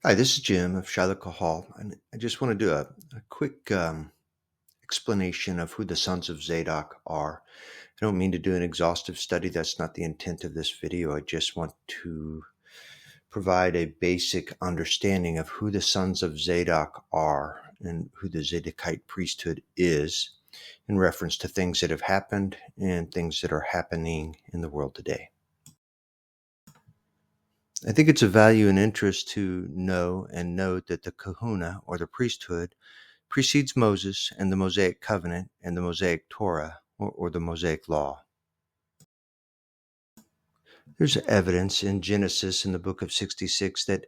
Hi, this is Jim of Shiloh Hall, and I just want to do a quick explanation of who the sons of Zadok are. I don't mean to do an exhaustive study. That's not the intent of this video. I just want to provide a basic understanding of who the sons of Zadok are and who the Zadokite priesthood is in reference to things that have happened and things that are happening in the world today. I think it's of value and interest to know and note that the kahuna, or the priesthood, precedes Moses and the Mosaic covenant and the Mosaic Torah, or the Mosaic law. There's evidence in Genesis, in the book of 66, that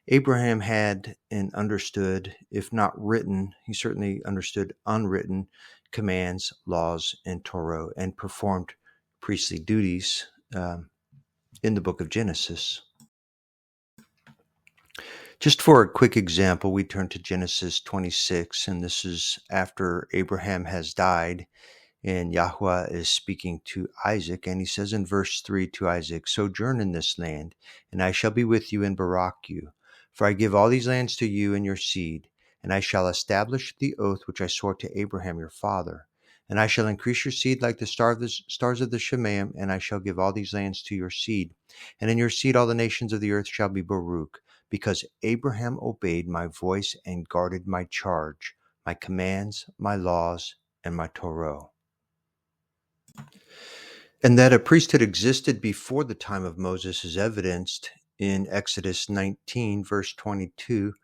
Abraham had and understood, if not written, he certainly understood unwritten commands, laws, and Torah, and performed priestly duties in the book of Genesis. Just for a quick example, we turn to Genesis 26, and this is after Abraham has died, and Yahweh is speaking to Isaac, and he says in verse 3 to Isaac, "Sojourn in this land, and I shall be with you and barak you. For I give all these lands to you and your seed, and I shall establish the oath which I swore to Abraham your father. And I shall increase your seed like the stars of the Shemaim, and I shall give all these lands to your seed. And in your seed all the nations of the earth shall be Baruch, because Abraham obeyed my voice and guarded my charge, my commands, my laws, and my Torah." And that a priesthood existed before the time of Moses is evidenced in Exodus 19, verse 22.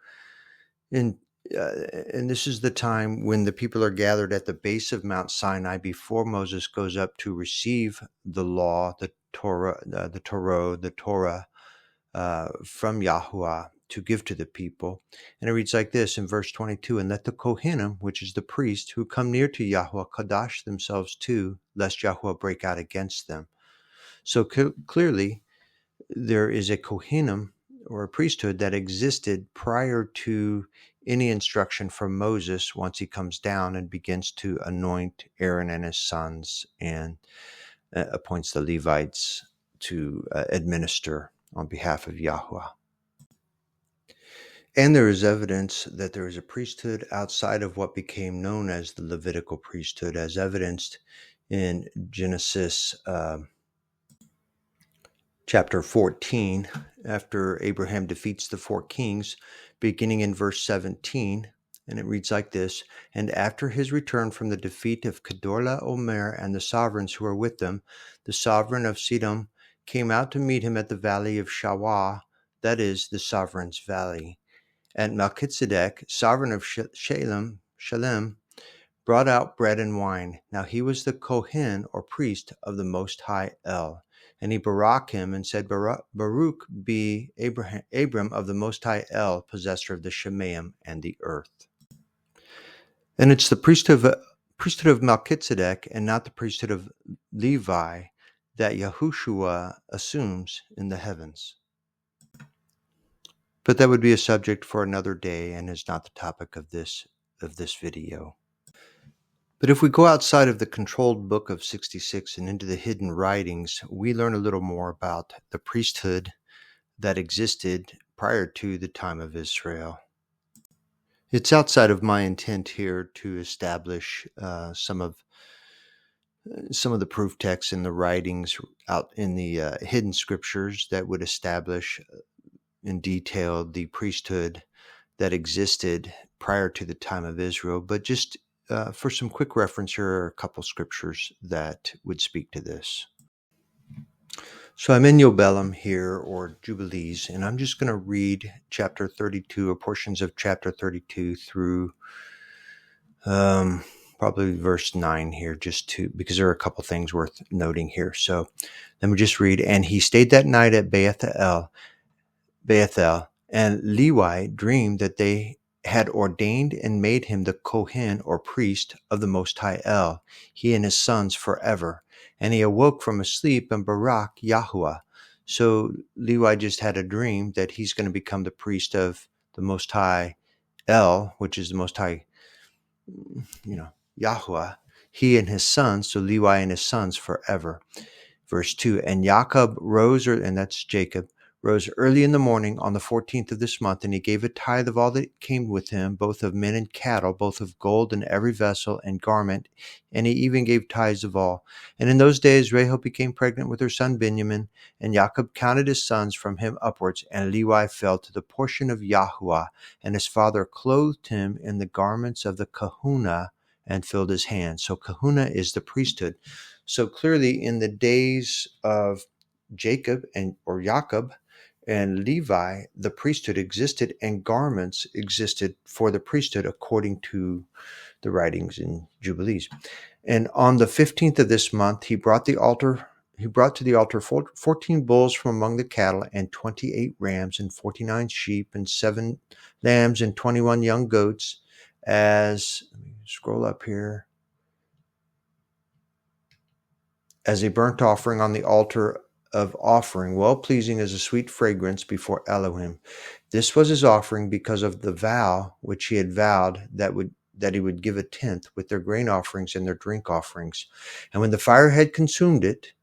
And this is the time when the people are gathered at the base of Mount Sinai before Moses goes up to receive the law, the Torah from Yahuwah to give to the people. And it reads like this in verse 22, "And let the Kohanim, which is the priest, who come near to Yahuwah, Kadash themselves too, lest Yahuwah break out against them." So clearly, there is a Kohanim, or a priesthood, that existed prior to any instruction from Moses once he comes down and begins to anoint Aaron and his sons and appoints the Levites to administer on behalf of Yahweh. And there is evidence that there is a priesthood outside of what became known as the Levitical priesthood, as evidenced in Genesis chapter 14, after Abraham defeats the four kings, beginning in verse 17. And it reads like this: "And after his return from the defeat of Kedorlaomer and the sovereigns who were with them, the sovereign of Sidom came out to meet him at the valley of Shawah, that is, the sovereign's valley. And Melchizedek, sovereign of Shalem, brought out bread and wine. Now he was the Kohen, or priest, of the Most High El. And he barak him and said, Baruch be Abram of the Most High El, possessor of the Shemaim and the earth." And it's the priesthood of Melchizedek and not the priesthood of Levi that Yahushua assumes in the heavens. But that would be a subject for another day and is not the topic of this video. But if we go outside of the controlled book of 66 and into the hidden writings, we learn a little more about the priesthood that existed prior to the time of Israel. It's outside of my intent here to establish some of the proof texts in the writings out in the hidden scriptures that would establish in detail the priesthood that existed prior to the time of Israel, but just for some quick reference, here are a couple scriptures that would speak to this. So I'm in Yobelem here, or Jubilees, and I'm just going to read chapter 32, or portions of chapter 32 through probably verse 9 here, because there are a couple things worth noting here. So let me just read. "And he stayed that night at Bethel, and Levi dreamed that they had ordained and made him the Kohen, or priest, of the Most High El, he and his sons forever. And he awoke from a sleep and barak Yahuwah." So Levi just had a dream that he's going to become the priest of the Most High El, which is the Most High, Yahuwah, he and his sons, so Levi and his sons forever. Verse 2, "And Jacob rose," and that's Jacob, rose early in the morning on the 14th of this month, and he gave a tithe of all that came with him, both of men and cattle, both of gold in every vessel and garment, and he even gave tithes of all. And in those days Rahel became pregnant with her son Benjamin, and Jacob counted his sons from him upwards, and Levi fell to the portion of Yahuwah, and his father clothed him in the garments of the kahuna and filled his hands. So kahuna is the priesthood. So clearly in the days of Jacob and Levi, the priesthood existed, and garments existed for the priesthood according to the writings in Jubilees. And on the 15th of this month, he brought to the altar 14 bulls from among the cattle, and 28 rams, and 49 sheep, and 7 lambs, and 21 young goats. Let me scroll up here. As a burnt offering on the altar of offering, well pleasing as a sweet fragrance before Elohim. This was his offering because of the vow which he had vowed that he would give a tenth with their grain offerings and their drink offerings. And when the fire had consumed it,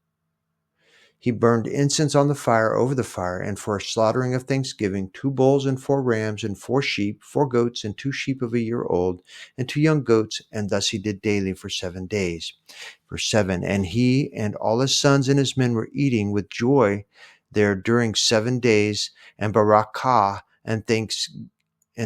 he burned incense on the fire over the fire, and for a slaughtering of thanksgiving, 2 bulls and 4 rams and 4 sheep, 4 goats and 2 sheep of a year old, and 2 young goats, and thus he did daily for 7 days. Verse 7, and he and all his sons and his men were eating with joy there during 7 days, and barakah, and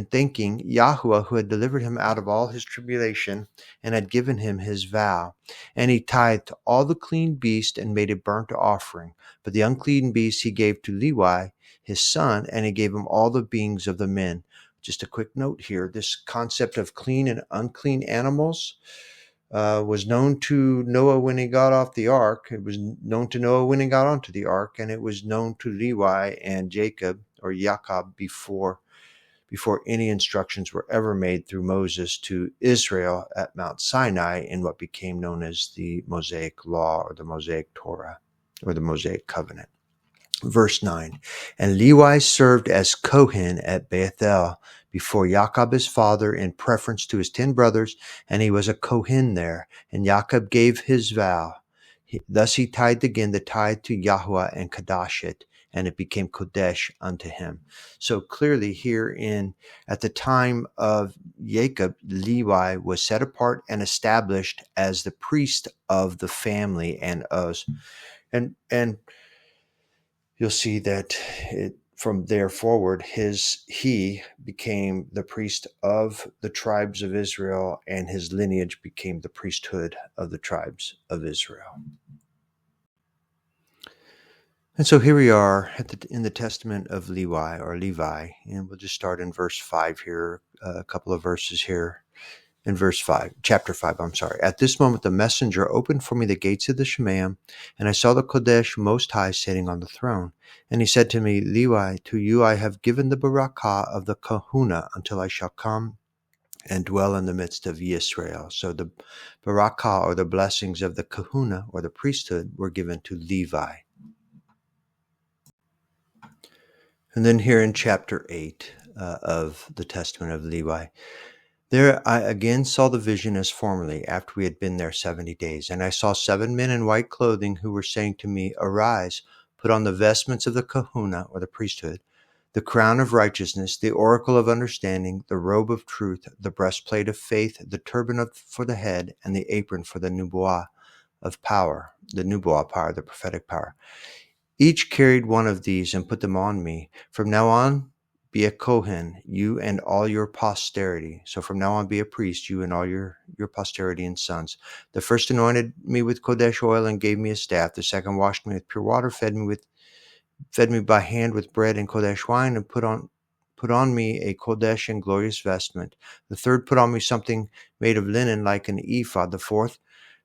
thanking Yahuwah, who had delivered him out of all his tribulation and had given him his vow. And he tithed all the clean beast and made a burnt offering. But the unclean beast he gave to Levi, his son, and he gave him all the beings of the men. Just a quick note here, this concept of clean and unclean animals was known to Noah when he got off the ark. It was known to Noah when he got onto the ark, and it was known to Levi and Jacob before any instructions were ever made through Moses to Israel at Mount Sinai in what became known as the Mosaic Law or the Mosaic Torah or the Mosaic Covenant. Verse 9, and Levi served as Kohen at Bethel before Jacob his father in preference to his 10 brothers, and he was a Kohen there, and Jacob gave his vow. Thus he tithed again the tithe to Yahuwah and Kadosh it, and it became Kodesh unto him. So clearly here at the time of Jacob, Levi was set apart and established as the priest of the family, and you'll see that from there forward, he became the priest of the tribes of Israel, and his lineage became the priesthood of the tribes of Israel. And so here we are in the testament of Levi, and we'll just start in verse 5 here, a couple of verses here. In chapter 5, At this moment the messenger opened for me the gates of the Shemaim, and I saw the Kodesh Most High sitting on the throne. And he said to me, Levi, to you I have given the barakah of the kahuna until I shall come and dwell in the midst of Yisrael. So the barakah, or the blessings of the kahuna, or the priesthood, were given to Levi. And then here in chapter 8 of the Testament of Levi, there I again saw the vision as formerly, after we had been there 70 days. And I saw 7 men in white clothing who were saying to me, Arise, put on the vestments of the kahuna, or the priesthood, the crown of righteousness, the oracle of understanding, the robe of truth, the breastplate of faith, the turban for the head, and the apron for the nubuah of power, the prophetic power. Each carried one of these and put them on me. From now on, be a Kohen, you and all your posterity. So from now on, be a priest, you and all your posterity and sons. The first anointed me with Kodesh oil and gave me a staff. The second washed me with pure water, fed me by hand with bread and Kodesh wine, and put on me a Kodesh and glorious vestment. The third put on me something made of linen like an ephod. The fourth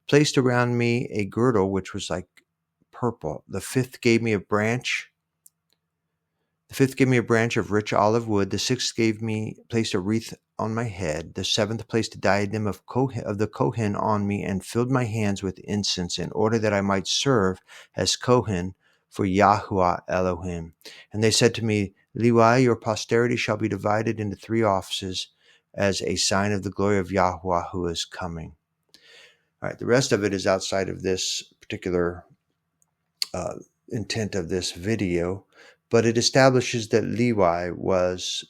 placed around me a girdle which was like purple. The fifth gave me a branch of rich olive wood. The sixth placed a wreath on my head. The seventh placed a diadem of the Kohen on me, and filled my hands with incense, in order that I might serve as Kohen for Yahuwah Elohim. And they said to me, Levi, your posterity shall be divided into 3 offices as a sign of the glory of Yahuwah who is coming. All right, the rest of it is outside of this particular intent of this video, but it establishes that Levi was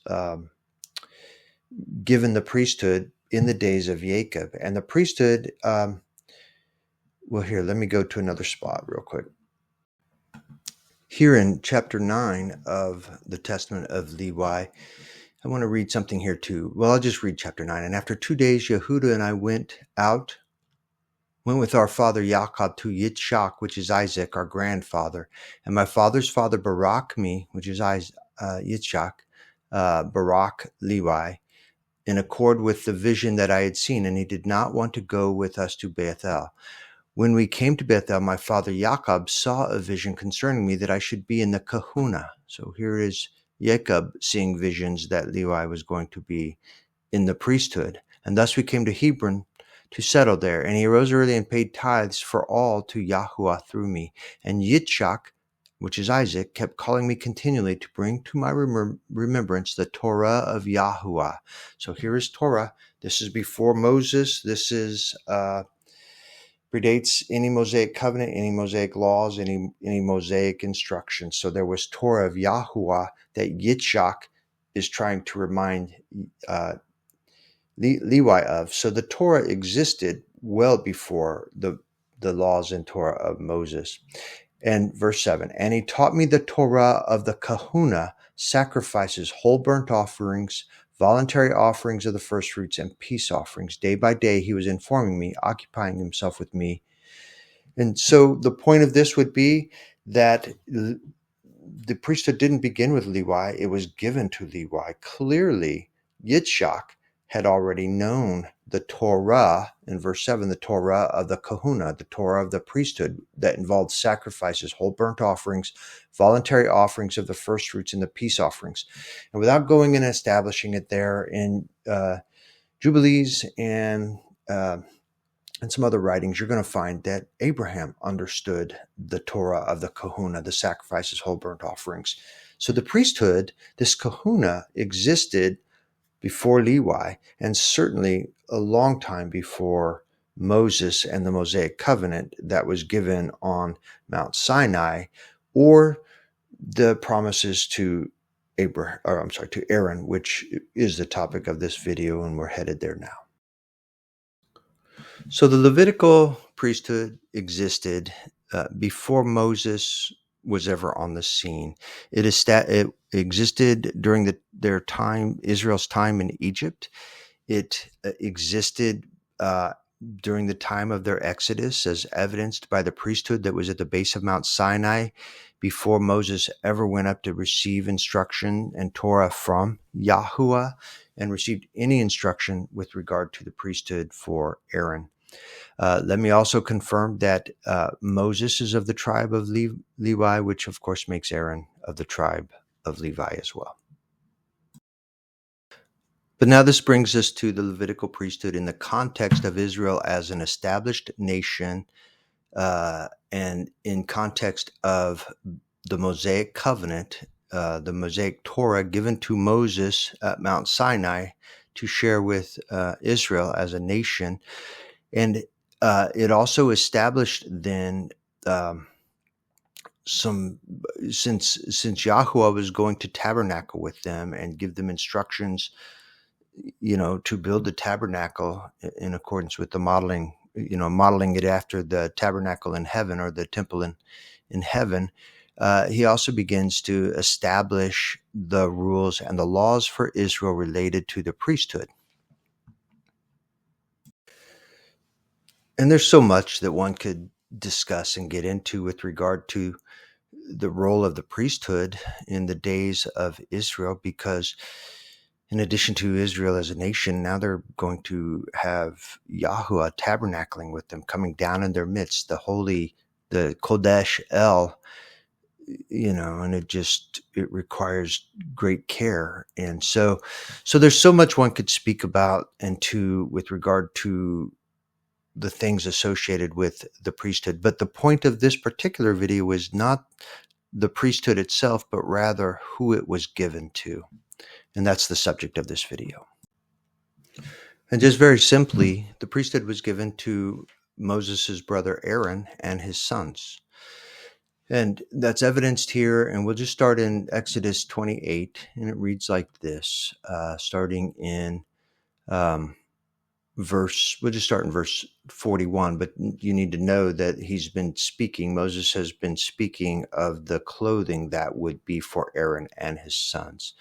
given the priesthood in the days of Jacob. And the priesthood, well, here, let me go to another spot real quick. Here in chapter 9 of the Testament of Levi, I want to read something here too. Well, I'll just read chapter 9. And after 2 days, Yehuda and I went with our father Jacob to Yitzchak, which is Isaac, our grandfather. And my father's father Barak me, which is Yitzchak, Barak Levi, in accord with the vision that I had seen, and he did not want to go with us to Bethel. When we came to Bethel, my father Jacob saw a vision concerning me that I should be in the kahuna. So here is Jacob seeing visions that Levi was going to be in the priesthood. And thus we came to Hebron to settle there. And he arose early and paid tithes for all to Yahuwah through me. And Yitzchak, which is Isaac, kept calling me continually to bring to my remembrance the Torah of Yahuwah. So here is Torah. This is before Moses. This is predates any Mosaic covenant, any Mosaic laws, any Mosaic instructions. So there was Torah of Yahuwah that Yitzchak is trying to remind Levi of. So the Torah existed well before the laws and Torah of Moses. And verse 7, and he taught me the Torah of the kahuna, sacrifices, whole burnt offerings, voluntary offerings of the first fruits, and peace offerings. Day by day he was informing me, occupying himself with me. And so the point of this would be that the priesthood didn't begin with Levi, it was given to Levi. Clearly, Yitzchak had already known the Torah, in verse 7, the Torah of the kahuna, the Torah of the priesthood that involved sacrifices, whole burnt offerings, voluntary offerings of the first fruits, and the peace offerings. And without going and establishing it there in Jubilees and some other writings, you're going to find that Abraham understood the Torah of the kahuna, the sacrifices, whole burnt offerings. So the priesthood, this kahuna, existed before Levi, and certainly a long time before Moses and the Mosaic covenant that was given on Mount Sinai, or the promises to Aaron, which is the topic of this video, and we're headed there now. So the Levitical priesthood existed before Moses was ever on the scene. It existed during their time, Israel's time in Egypt. It existed during the time of their exodus, as evidenced by the priesthood that was at the base of Mount Sinai before Moses ever went up to receive instruction and Torah from Yahuwah and received any instruction with regard to the priesthood for Aaron. Let me also confirm that Moses is of the tribe of Levi, which of course makes Aaron of the tribe of Levi as well. But now this brings us to the Levitical priesthood in the context of Israel as an established nation, and in context of the Mosaic covenant, the Mosaic Torah given to Moses at Mount Sinai to share with Israel as a nation. And it also established then since Yahuwah was going to tabernacle with them and give them instructions, to build the tabernacle in accordance with the modeling it after the tabernacle in heaven, or the temple in heaven. He also begins to establish the rules and the laws for Israel related to the priesthood. And there's so much that one could discuss and get into with regard to the role of the priesthood in the days of Israel, because in addition to Israel as a nation, now they're going to have Yahuwah tabernacling with them, coming down in their midst, the Kodesh El, and it requires great care. And so there's so much one could speak about with regard to the things associated with the priesthood. But the point of this particular video is not the priesthood itself, but rather who it was given to. And that's the subject of this video. And just very simply, the priesthood was given to Moses' brother Aaron and his sons. And that's evidenced here. And we'll just start in Exodus 28. And it reads like this, starting in we'll just start in verse 41. But you need to know that Moses has been speaking of the clothing that would be for Aaron and his sons.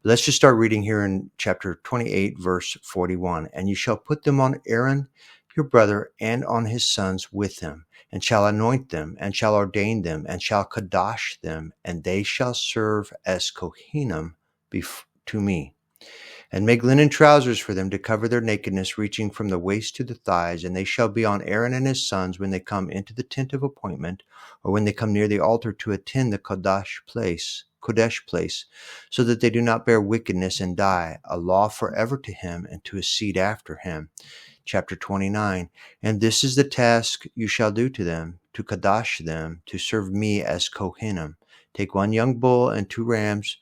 Let's just start reading here in chapter 28, verse 41. And you shall put them on Aaron, your brother, and on his sons with him, and shall anoint them, and shall ordain them, and shall kadosh them, and they shall serve as Kohanim to me. And make linen trousers for them to cover their nakedness, reaching from the waist to the thighs. And they shall be on Aaron and his sons when they come into the tent of appointment, or when they come near the altar to attend the Kodesh place, so that they do not bear wickedness and die, a law forever to him and to his seed after him. Chapter 29. And this is the task you shall do to them, to kadosh them, to serve me as Kohanim. Take one young bull and 2 rams,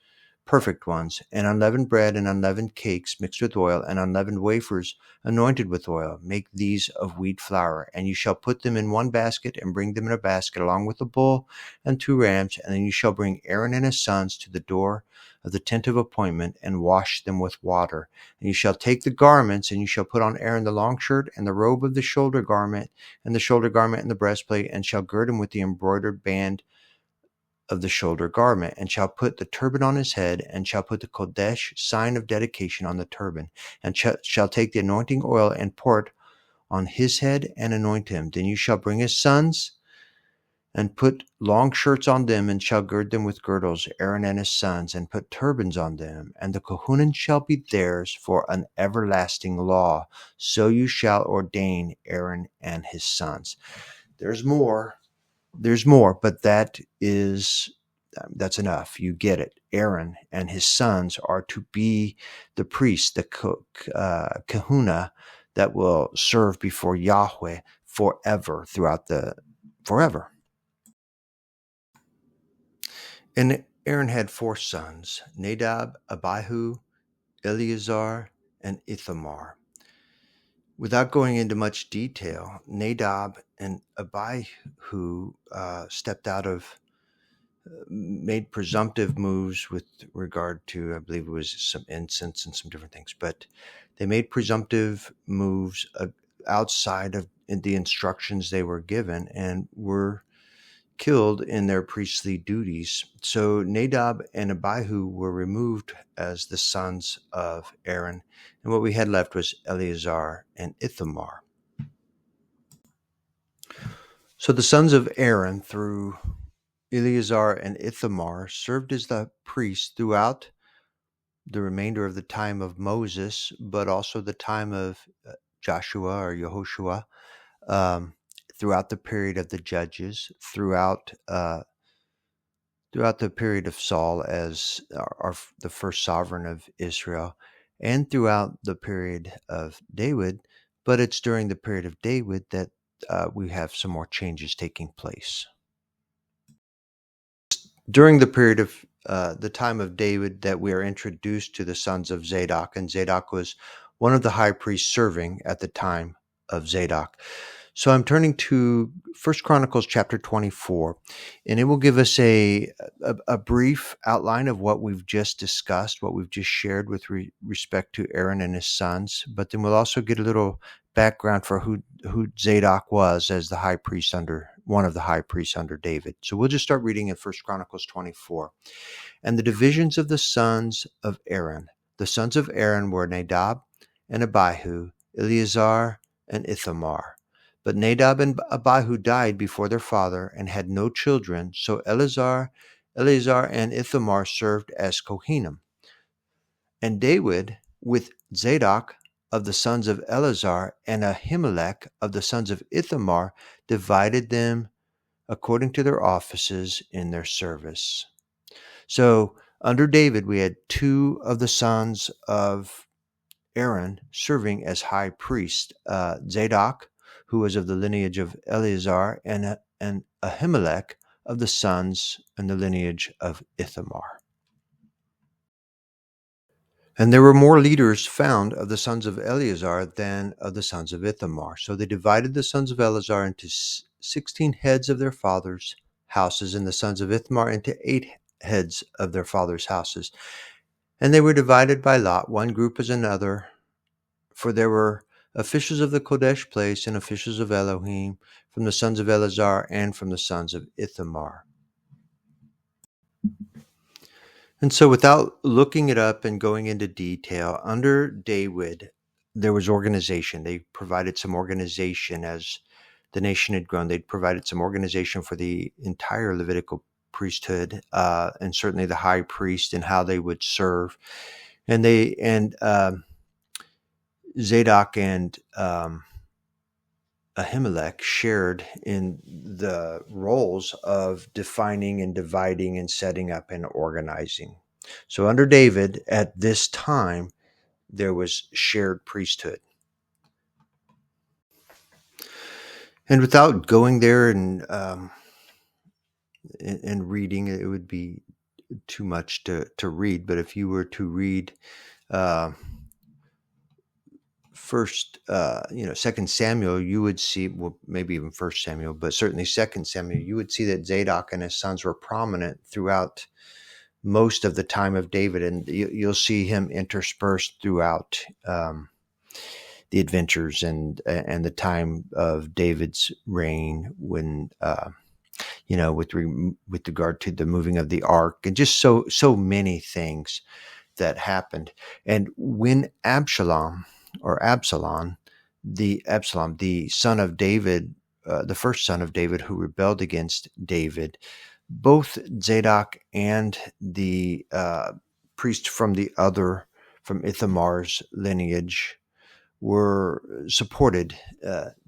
perfect ones, and unleavened bread and unleavened cakes mixed with oil, and unleavened wafers anointed with oil. Make these of wheat flour, and you shall put them in one basket, and bring them in a basket along with the bull and 2 rams. And then you shall bring Aaron and his sons to the door of the tent of appointment, and wash them with water. And you shall take the garments, and you shall put on Aaron the long shirt, and the robe of the shoulder garment, and the shoulder garment, and the breastplate, and shall gird him with the embroidered band of the shoulder garment, and shall put the turban on his head, and shall put the Kodesh sign of dedication on the turban, and shall take the anointing oil and pour it on his head and anoint him. Then you shall bring his sons and put long shirts on them, and shall gird them with girdles, Aaron and his sons, and put turbans on them, and the Kohanim shall be theirs for an everlasting law. So you shall ordain Aaron and his sons. There's more, but that's enough. You get it. Aaron and his sons are to be the priests, the kahuna, that will serve before Yahweh forever, forever. And Aaron had 4 sons, Nadab, Abihu, Eleazar, and Ithamar. Without going into much detail, Nadab and Abihu made presumptive moves with regard to, I believe it was some incense and some different things, but they made presumptive moves outside of the instructions they were given, and were killed in their priestly duties. So Nadab and Abihu were removed as the sons of Aaron, and what we had left was Eleazar and Ithamar. So the sons of Aaron, through Eleazar and Ithamar, served as the priests throughout the remainder of the time of Moses, but also the time of Joshua or Yehoshua, throughout the period of the judges, throughout the period of Saul as the first sovereign of Israel, and throughout the period of David. But it's during the period of David that we have some more changes taking place. During the period of the time of David that we are introduced to the sons of Zadok, and Zadok was one of the high priests serving at the time of Zadok. So I'm turning to 1 Chronicles chapter 24, and it will give us a brief outline of what we've just discussed, what we've just shared with respect to Aaron and his sons. But then we'll also get a little background for who Zadok was as the high priest one of the high priests under David. So we'll just start reading in 1 Chronicles 24. And the divisions of the sons of Aaron. The sons of Aaron were Nadab and Abihu, Eleazar and Ithamar. But Nadab and Abihu died before their father and had no children, so Eleazar and Ithamar served as Kohanim. And David, with Zadok of the sons of Eleazar and Ahimelech of the sons of Ithamar, divided them according to their offices in their service. So under David, we had 2 of the sons of Aaron serving as high priest, Zadok, who was of the lineage of Eleazar, and Ahimelech of the sons and the lineage of Ithamar. And there were more leaders found of the sons of Eleazar than of the sons of Ithamar. So they divided the sons of Eleazar into 16 heads of their fathers' houses, and the sons of Ithamar into 8 heads of their fathers' houses. And they were divided by lot, one group as another, for there were officials of the Kodesh place and officials of Elohim from the sons of Eleazar and from the sons of Ithamar. And so without looking it up and going into detail, under David, there was organization. They provided some organization as the nation had grown. They'd provided some organization for the entire Levitical priesthood, and certainly the high priest and how they would serve. And Zadok and Ahimelech shared in the roles of defining and dividing and setting up and organizing. So under David, at this time, there was shared priesthood. And without going there and reading, it would be too much to read. But if you were to read Second Samuel, you would see, well, maybe even First Samuel, but certainly Second Samuel, you would see that Zadok and his sons were prominent throughout most of the time of David, and you'll see him interspersed throughout the adventures and the time of David's reign, when with regard to the moving of the ark and just so many things that happened. And when Absalom, the son of David, the first son of David who rebelled against David, both Zadok and the priest from Ithamar's lineage supported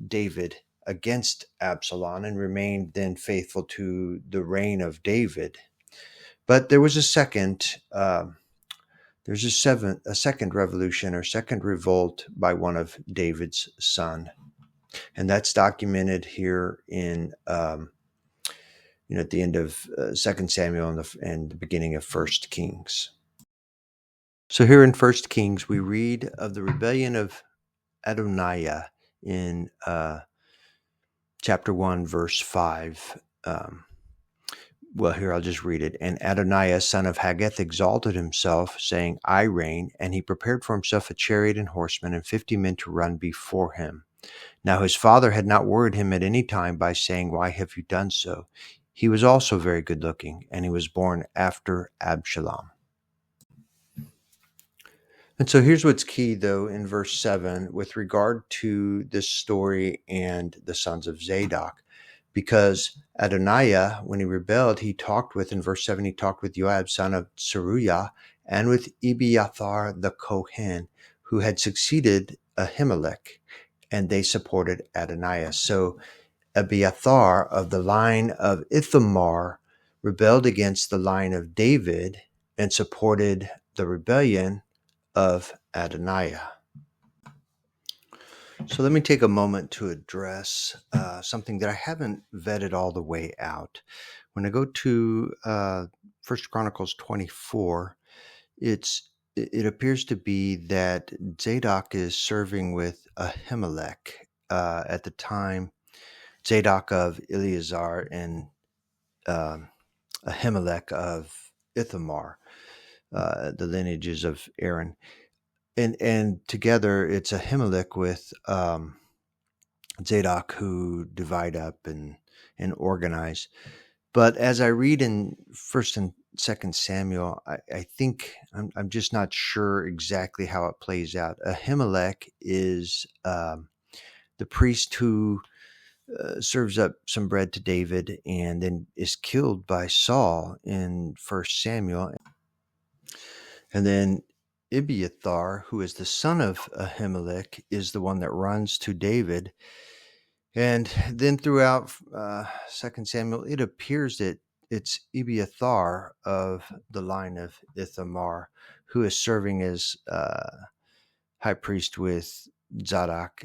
David against Absalom and remained then faithful to the reign of David. But there was a second revolution or second revolt by one of David's son, and that's documented here in at the end of 2 Samuel and the beginning of 1 Kings. So here in 1 Kings, we read of the rebellion of Adoniah in chapter 1, verse 5. Here I'll just read it. And Adoniah, son of Haggith, exalted himself, saying, I reign. And he prepared for himself a chariot and horsemen and 50 men to run before him. Now his father had not worried him at any time by saying, Why have you done so? He was also very good looking, and he was born after Absalom. And so here's what's key, though, in verse 7 with regard to this story and the sons of Zadok. Because Adoniah, when he rebelled, in verse 7, he talked with Joab, son of Zeruiah, and with Abiathar the Kohen, who had succeeded Ahimelech, and they supported Adoniah. So Abiathar of the line of Ithamar rebelled against the line of David and supported the rebellion of Adoniah. So let me take a moment to address something that I haven't vetted all the way out. When I go to 1 Chronicles 24, it appears to be that Zadok is serving with Ahimelech at the time. Zadok of Eleazar and Ahimelech of Ithamar, the lineages of Aaron. And together it's Ahimelech with Zadok who divide up and organize. But as I read in 1st and 2nd Samuel, I think I'm just not sure exactly how it plays out. Ahimelech is the priest who serves up some bread to David and then is killed by Saul in 1 Samuel. And then Abiathar, who is the son of Ahimelech, is the one that runs to David. And then throughout 2 Samuel, it appears that it's Abiathar of the line of Ithamar who is serving as high priest with Zadok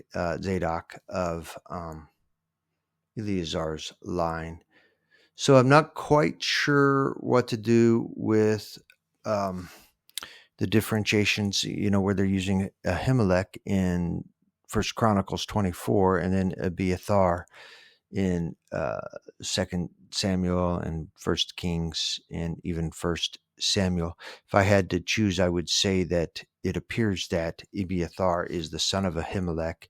of Eleazar's line. So I'm not quite sure what to do with the differentiations, where they're using Ahimelech in 1 Chronicles 24 and then Abiathar in 2 Samuel and First Kings and even First Samuel. If I had to choose, I would say that it appears that Abiathar is the son of Ahimelech,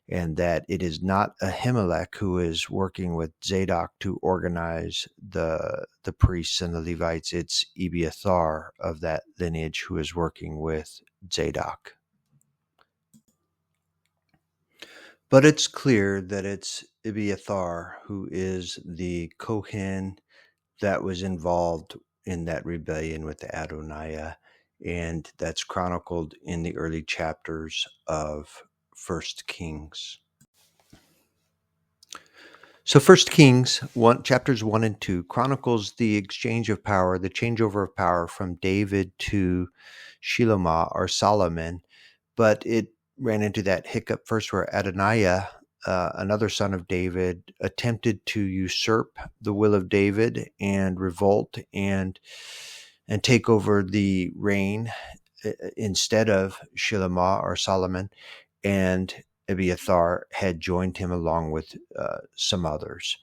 and that it is not Ahimelech who is working with Zadok to organize the priests and the Levites. It's Abiathar of that lineage who is working with Zadok. But it's clear that it's Abiathar who is the Kohen that was involved in that rebellion with the Adoniah, and that's chronicled in the early chapters of First Kings. So First Kings chapters 1 and 2 chronicles the exchange of power, the changeover of power from David to Shilomah or Solomon, but it ran into that hiccup first where Adoniah, another son of David, attempted to usurp the will of David and revolt and take over the reign instead of Shilomah or Solomon, and Abiathar had joined him along with some others.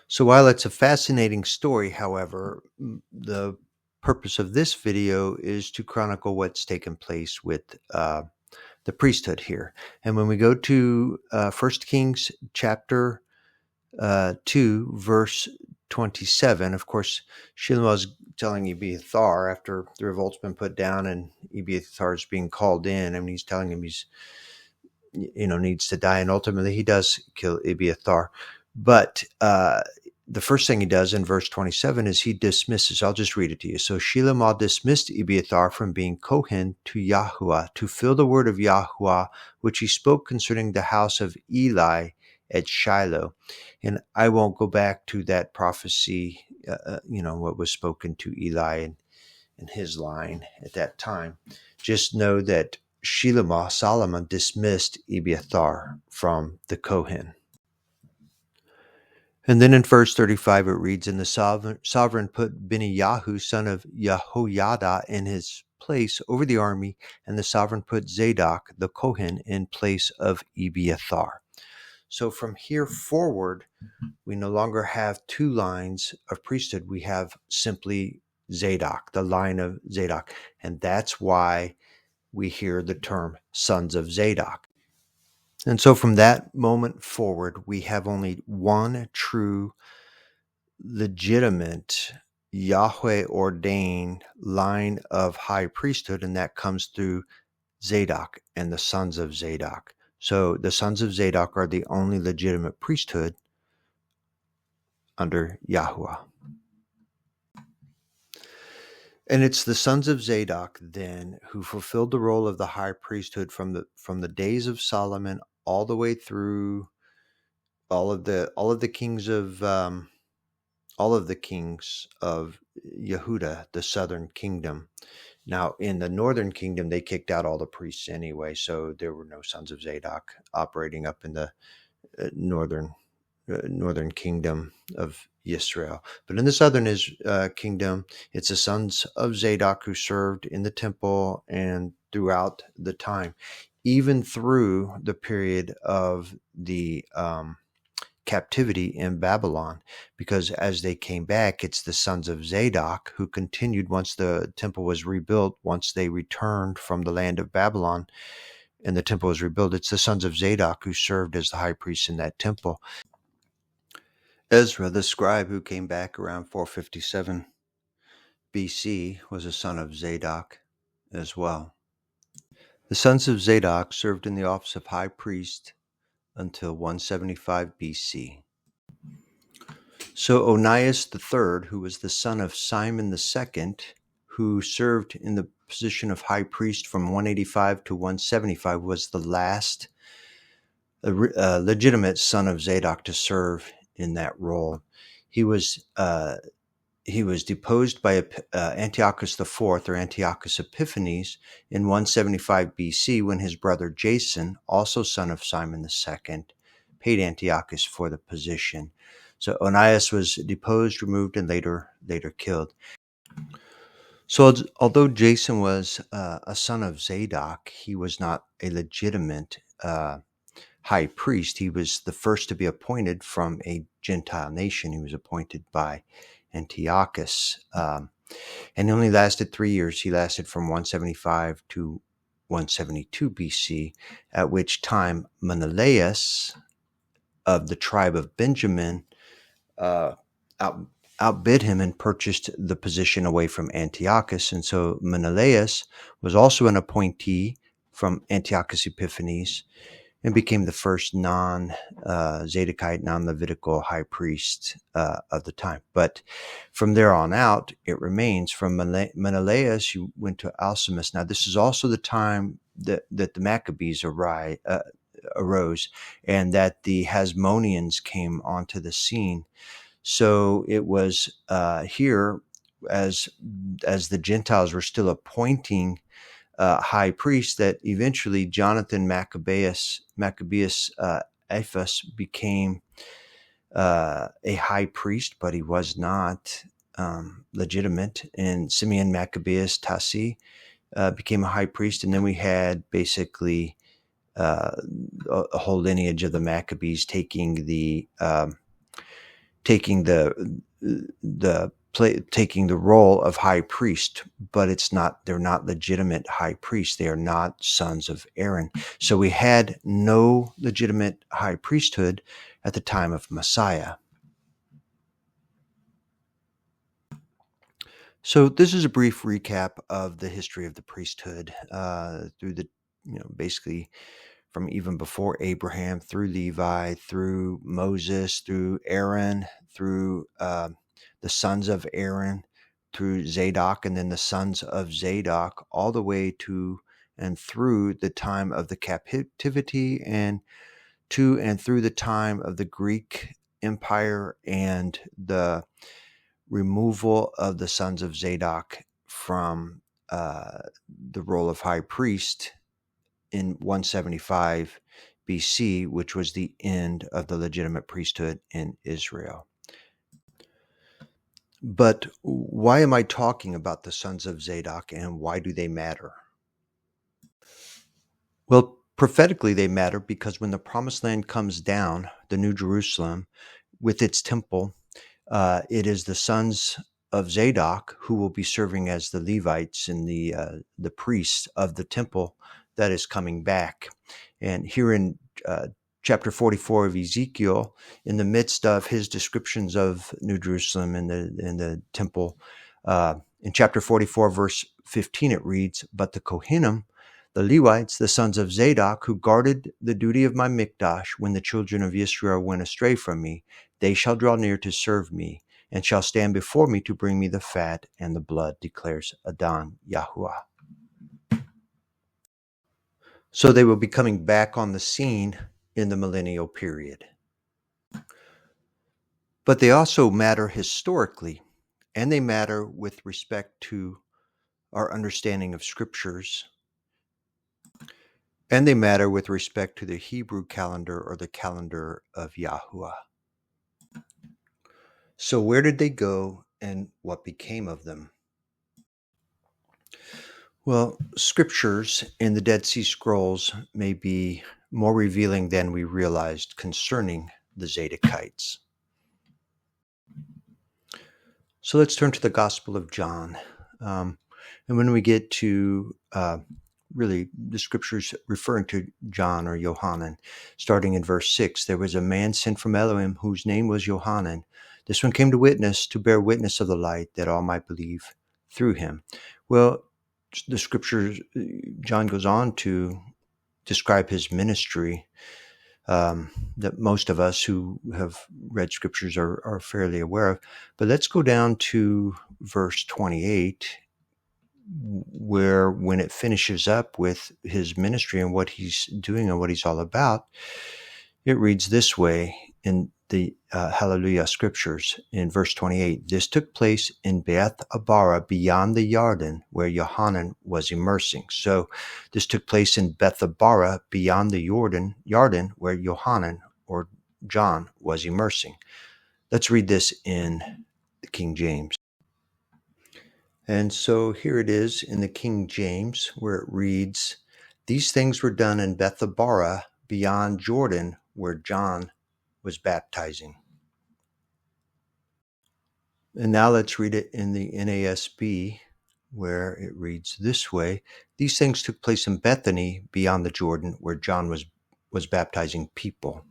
So while it's a fascinating story, however, the purpose of this video is to chronicle what's taken place with the priesthood here. And when we go to 1 Kings chapter 2, verse 27, of course, Shilomah is telling Abiathar after the revolt's been put down and Abiathar is being called in. I mean, he's telling him he's, needs to die. And ultimately he does kill Abiathar. But the first thing he does in verse 27 is he dismisses. I'll just read it to you. So Shilomah dismissed Abiathar from being Kohen to Yahuwah to fill the word of Yahuwah, which he spoke concerning the house of Eli at Shiloh. And I won't go back to that prophecy, what was spoken to Eli and his line at that time. Just know that Shilomah, Solomon, dismissed Abiathar from the Kohen. And then in verse 35 it reads, and the sovereign put Beniyahu, son of Jehoiada, in his place over the army, and the sovereign put Zadok, the Kohen, in place of Abiathar. So from here forward, we no longer have two lines of priesthood. We have simply Zadok, the line of Zadok. And that's why we hear the term sons of Zadok. And so from that moment forward, we have only one true, legitimate, Yahweh ordained line of high priesthood, and that comes through Zadok and the sons of Zadok. So the sons of Zadok are the only legitimate priesthood under Yahuwah. And it's the sons of Zadok then who fulfilled the role of the high priesthood from the days of Solomon all the way through all of the kings of Yehuda, the southern kingdom. Now, in the northern kingdom, they kicked out all the priests anyway, so there were no sons of Zadok operating up in the northern kingdom of Israel. But in the southern kingdom, it's the sons of Zadok who served in the temple and throughout the time, even through the period of the captivity in Babylon, because as they came back, it's the sons of Zadok who continued once the temple was rebuilt. Once they returned from the land of Babylon and the temple was rebuilt, it's the sons of Zadok who served as the high priest in that temple. Ezra, the scribe who came back around 457 BC, was a son of Zadok as well. The sons of Zadok served in the office of high priest until 175 BC. So Onias III, who was the son of Simon II, who served in the position of high priest from 185 to 175, was the last legitimate son of Zadok to serve in that role. He was deposed by Antiochus IV or Antiochus Epiphanes in 175 BC when his brother Jason, also son of Simon II, paid Antiochus for the position. So Onias was deposed, removed, and later killed. So although Jason was a son of Zadok, he was not a legitimate high priest. He was the first to be appointed from a Gentile nation. He was appointed by Antiochus. And he only lasted 3 years. He lasted from 175 to 172 BC, at which time Menelaus of the tribe of Benjamin uh, out, outbid him and purchased the position away from Antiochus. And so Menelaus was also an appointee from Antiochus Epiphanes and became the first non-Zadokite, non-Levitical high priest of the time. But from there on out, it remains. From Menelaus, you went to Alcimus. Now, this is also the time that the Maccabees arose, and that the Hasmoneans came onto the scene. So it was here, as the Gentiles were still appointing high priest, that eventually Jonathan Maccabeus Ephes became a high priest, but he was not legitimate. And Simeon Maccabeus Tassi became a high priest, and then we had basically a whole lineage of the Maccabees taking the role of high priest, but they're not legitimate high priests. They are not sons of Aaron. So we had no legitimate high priesthood at the time of Messiah. So this is a brief recap of the history of the priesthood through the, basically from even before Abraham, through Levi, through Moses, through Aaron, through the sons of Aaron, through Zadok, and then the sons of Zadok, all the way to and through the time of the captivity, and to and through the time of the Greek Empire and the removal of the sons of Zadok from the role of high priest in 175 BC, which was the end of the legitimate priesthood in Israel. But why am I talking about the sons of Zadok, and why do they matter? Well, prophetically they matter because when the promised land comes down, the New Jerusalem, with its temple, it is the sons of Zadok who will be serving as the Levites and the priests of the temple that is coming back. And here in chapter 44 of Ezekiel, in the midst of his descriptions of New Jerusalem and the temple, in chapter 44, verse 15, it reads, "But the Kohanim, the Levites, the sons of Zadok, who guarded the duty of my mikdash when the children of Israel went astray from me, they shall draw near to serve me, and shall stand before me to bring me the fat and the blood, declares Adon Yahuwah." So they will be coming back on the scene in the millennial period. But they also matter historically, and they matter with respect to our understanding of scriptures, and they matter with respect to the Hebrew calendar, or the calendar of Yahuwah. So where did they go, and what became of them? Well, scriptures in the Dead Sea Scrolls may be more revealing than we realized concerning the Zadokites. So let's turn to the Gospel of John. And when we get to really the scriptures referring to John or Yohanan, starting in verse 6, there was a man sent from Elohim whose name was Yohanan. This one came to bear witness of the light, that all might believe through him. Well, the scriptures, John goes on to describe his ministry, that most of us who have read scriptures are fairly aware of. But let's go down to verse 28, where when it finishes up with his ministry and what he's doing and what he's all about, it reads this way in the Hallelujah scriptures in verse 28. "This took place in Beth Abara, beyond the Yarden, where Yohanan was immersing." So this took place in Beth Abara, beyond the Yarden, where Yohanan or John was immersing. Let's read this in the King James. And so here it is in the King James, where it reads, "These things were done in Bethabara, beyond Jordan where John was baptizing. And now let's read it in the NASB, where it reads this way. These things took place in Bethany beyond the Jordan where John was baptizing people.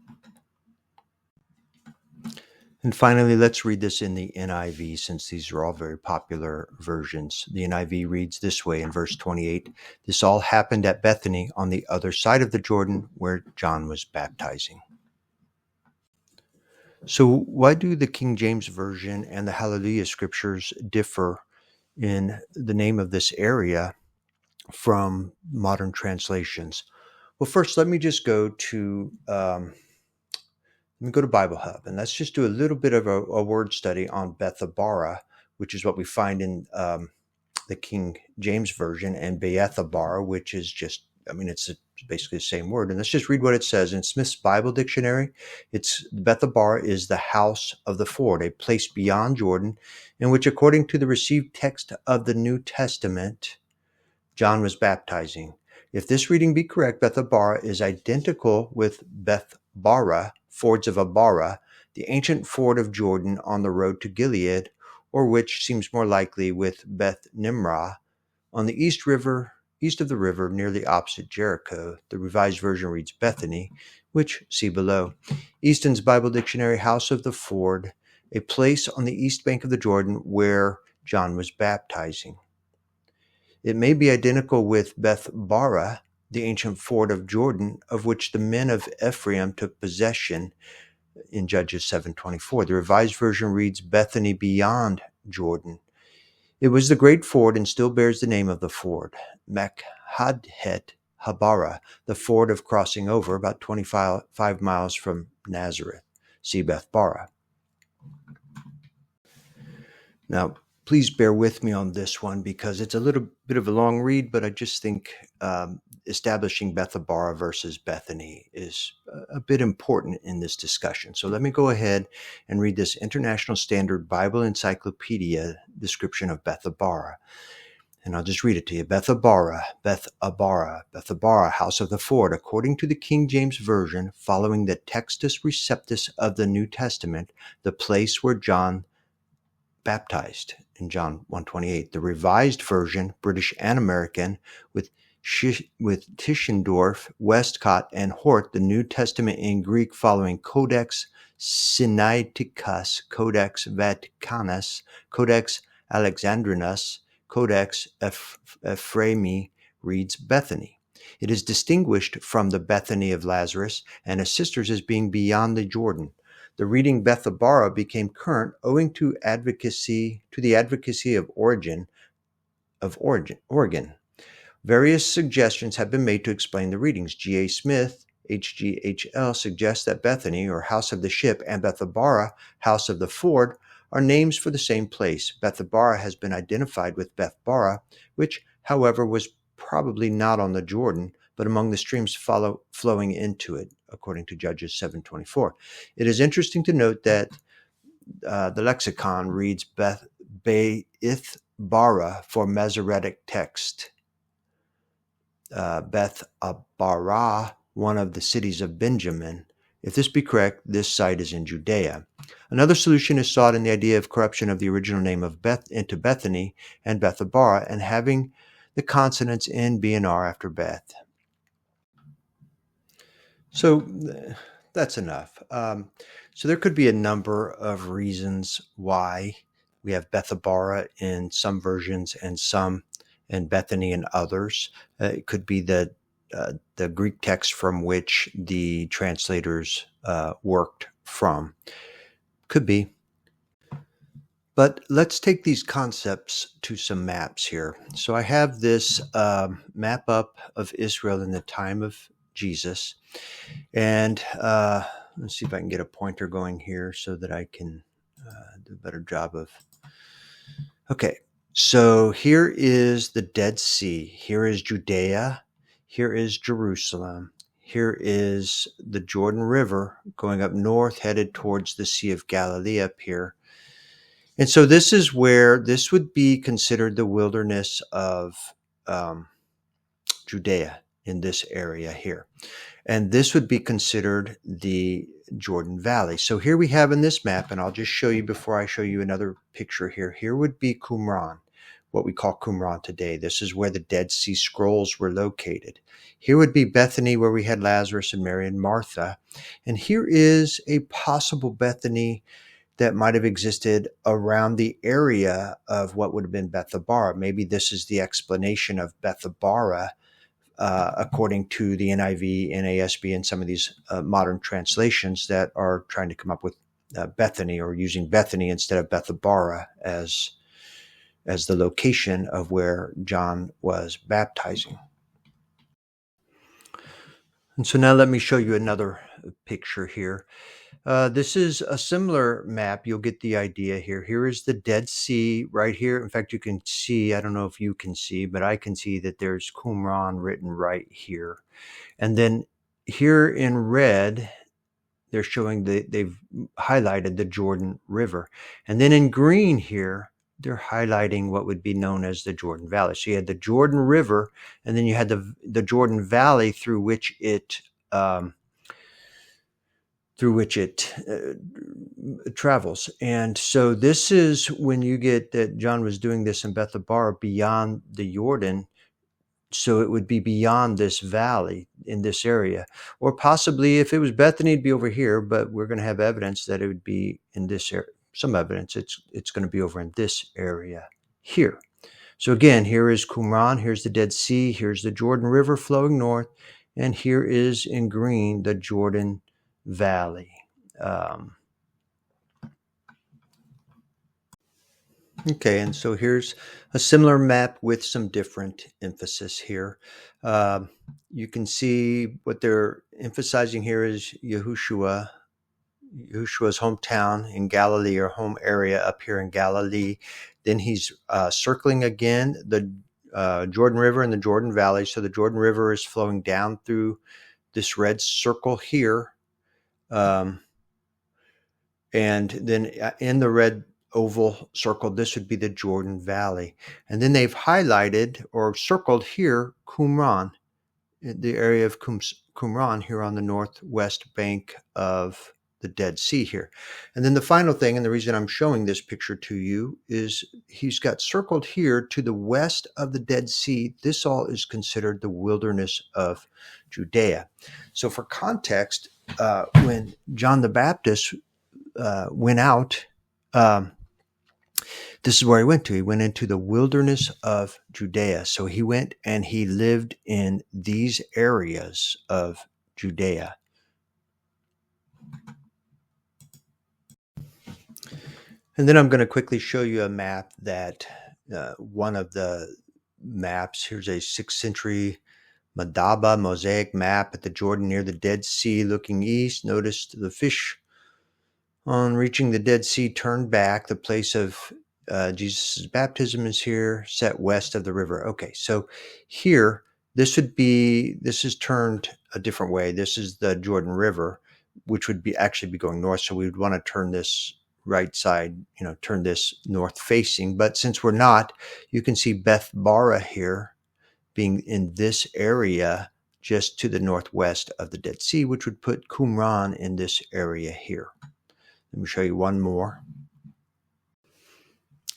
And finally, let's read this in the NIV, since these are all very popular versions. The NIV reads this way in verse 28. This all happened at Bethany on the other side of the Jordan where John was baptizing. So why do the King James Version and the Hallelujah scriptures differ in the name of this area from modern translations? Well, first, let me just go to Bible Hub, and let's just do a little bit of a word study on Bethabara, which is what we find in the King James Version, and Beethabara, which is just, it's basically the same word. And let's just read what it says in Smith's Bible Dictionary. It's Bethabara is the house of the ford, a place beyond Jordan, in which, according to the received text of the New Testament, John was baptizing. If this reading be correct, Bethabara is identical with Bethbara, fords of Abara, the ancient ford of Jordan on the road to Gilead, or which seems more likely with Beth Nimrah on the east of the river, nearly opposite Jericho. The Revised Version reads Bethany, which see below. Easton's Bible Dictionary, house of the ford, a place on the east bank of the Jordan where John was baptizing. It may be identical with Bethbara, the ancient ford of Jordan, of which the men of Ephraim took possession in Judges 7:24. The Revised Version reads Bethany beyond Jordan. It was the great ford and still bears the name of the ford, Mekhadhet Habara, the ford of crossing over, about 25 miles from Nazareth. See Bethbara. Now, please bear with me on this one because it's a little bit of a long read, but I just think establishing Bethabara versus Bethany is a bit important in this discussion. So let me go ahead and read this International Standard Bible Encyclopedia description of Bethabara. And I'll just read it to you. Bethabara, house of the ford, according to the King James Version, following the Textus Receptus of the New Testament, the place where John baptized in John 1:28. The Revised Version, British and American, with Tischendorf, Westcott, and Hort, the New Testament in Greek following Codex Sinaiticus, Codex Vaticanus, Codex Alexandrinus, Codex Ephraemi, reads Bethany. It is distinguished from the Bethany of Lazarus and his sisters as being beyond the Jordan. The reading Bethabara became current owing to the advocacy of Oregon. Various suggestions have been made to explain the readings. G.A. Smith, HGHL, suggests that Bethany, or house of the ship, and Bethabara, house of the ford, are names for the same place. Bethabara has been identified with Bethbara, which, however, was probably not on the Jordan, but among the streams flowing into it, according to Judges 7:24. It is interesting to note that the lexicon reads Bethbara for Masoretic text. Beth Abara, one of the cities of Benjamin. If this be correct, this site is in Judea. Another solution is sought in the idea of corruption of the original name of into Bethany and Bethabara, and having the consonants N, B, and R after Beth. So that's enough. So there could be a number of reasons why we have Bethabara in some versions and some in Bethany in others. It could be the Greek text from which the translators worked from. Could be. But let's take these concepts to some maps here. So I have this map up of Israel in the time of Jesus. And let's see if I can get a pointer going here so that I can do a better job of... Okay, so here is the Dead Sea. Here is Judea. Here is Jerusalem. Here is the Jordan River going up north, headed towards the Sea of Galilee up here. And so this is where this would be considered the wilderness of Judea. in this area here. And this would be considered the Jordan Valley. So here we have in this map, and I'll just show you before I show you another picture here. Here would be Qumran, what we call Qumran today. This is where the Dead Sea Scrolls were located. Here would be Bethany, where we had Lazarus and Mary and Martha. And here is a possible Bethany that might have existed around the area of what would have been Bethabara. Maybe this is the explanation of Bethabara, according to the NIV, NASB, and some of these modern translations that are trying to come up with Bethany, or using Bethany instead of Bethabara as the location of where John was baptizing. And so now let me show you another picture here. This is a similar map. You'll get the idea here. Here is the Dead Sea right here. In fact, you can see, I don't know if you can see, but I can see that there's Qumran written right here. And then here in red, they're showing they've highlighted the Jordan River. And then in green here, they're highlighting what would be known as the Jordan Valley. So you had the Jordan River, and then you had the Jordan Valley through which it travels. And so this is when you get that John was doing this in Bethabara beyond the Jordan. So it would be beyond this valley in this area. Or possibly if it was Bethany, it'd be over here, but we're going to have evidence that it would be in this area. Some evidence it's going to be over in this area here. So again, here is Qumran, here's the Dead Sea, here's the Jordan River flowing north, and here is in green the Jordan Valley. Okay, and so here's a similar map with some different emphasis here. You can see what they're emphasizing here is Yahushua's hometown in Galilee, or home area up here in Galilee. Then he's circling again the Jordan River and the Jordan Valley. So the Jordan River is flowing down through this red circle here. And then in the red oval circle, this would be the Jordan Valley. And then they've highlighted or circled here Qumran, the area of Qumran here on the northwest bank of the Dead Sea here. And then the final thing, and the reason I'm showing this picture to you, is he's got circled here to the west of the Dead Sea. This all is considered the wilderness of Judea. So for context, when John the Baptist went out, this is where he went to. He went into the wilderness of Judea. So he went and he lived in these areas of Judea. And then I'm going to quickly show you a map that one of the maps, here's a 6th century Madaba mosaic map at the Jordan near the Dead Sea looking east. Notice the fish on reaching the Dead Sea turned back. The place of Jesus' baptism is here, set west of the river. Okay, so here, this is turned a different way. This is the Jordan River, which would actually be going north. So we would want to turn this right side, turn this north facing. But since we're not, you can see Bethabara here being in this area just to the northwest of the Dead Sea, which would put Qumran in this area here. Let me show you one more.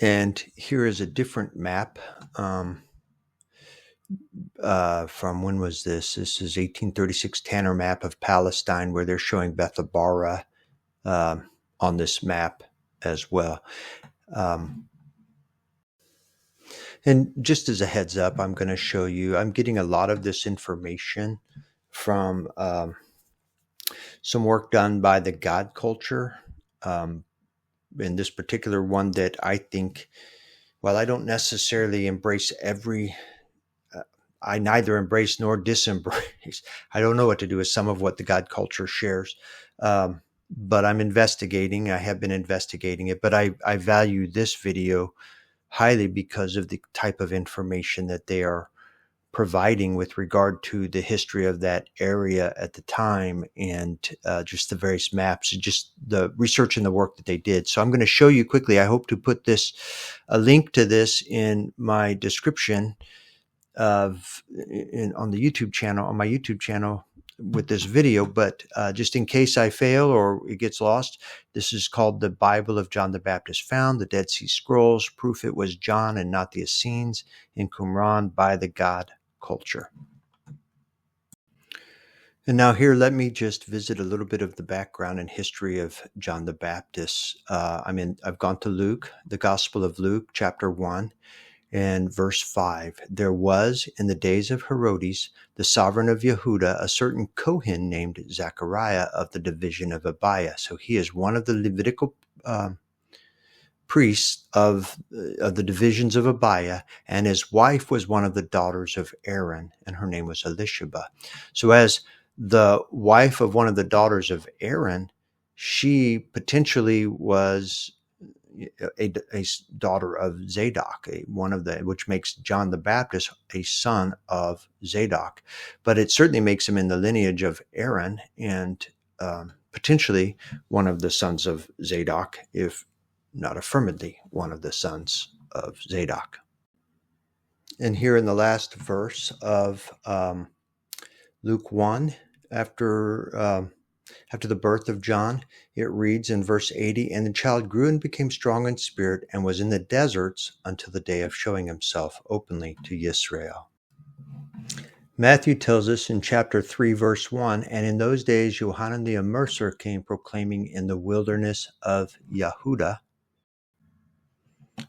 And here is a different map from when was this? This is 1836 Tanner map of Palestine, where they're showing Bethabara on this map as well. And just as a heads up, I'm going to show you, I'm getting a lot of this information from some work done by the God Culture. In this particular one that I think, while I don't necessarily embrace I neither embrace nor disembrace. I don't know what to do with some of what the God Culture shares. But I'm investigating. I have been investigating it, but I value this video highly because of the type of information that they are providing with regard to the history of that area at the time, and just the various maps, and just the research and the work that they did. So I'm going to show you quickly. I hope to put a link to this in my description on the YouTube channel, on my YouTube channel with this video, but just in case I fail or it gets lost, this is called the Bible of John the Baptist Found, the Dead Sea Scrolls, proof it was John and not the Essenes in Qumran by the God culture. And now here, let me just visit a little bit of the background and history of John the Baptist. I've gone to Luke, the Gospel of Luke, chapter 1. And verse 5, there was in the days of Herodes, the sovereign of Yehuda, a certain Kohen named Zechariah of the division of Abiah. So he is one of the Levitical priests of the divisions of Abiah, and his wife was one of the daughters of Aaron, and her name was Elisheba. So as the wife of one of the daughters of Aaron, she potentially was a daughter of Zadok, which makes John the Baptist a son of Zadok, but it certainly makes him in the lineage of Aaron and potentially one of the sons of Zadok, if not affirmatively one of the sons of Zadok. And here in the last verse of Luke 1, after the birth of John, it reads in verse 80, and the child grew and became strong in spirit and was in the deserts until the day of showing himself openly to Yisrael. Matthew tells us in chapter 3, verse 1, and in those days Yohanan the Immerser came proclaiming in the wilderness of Yehuda.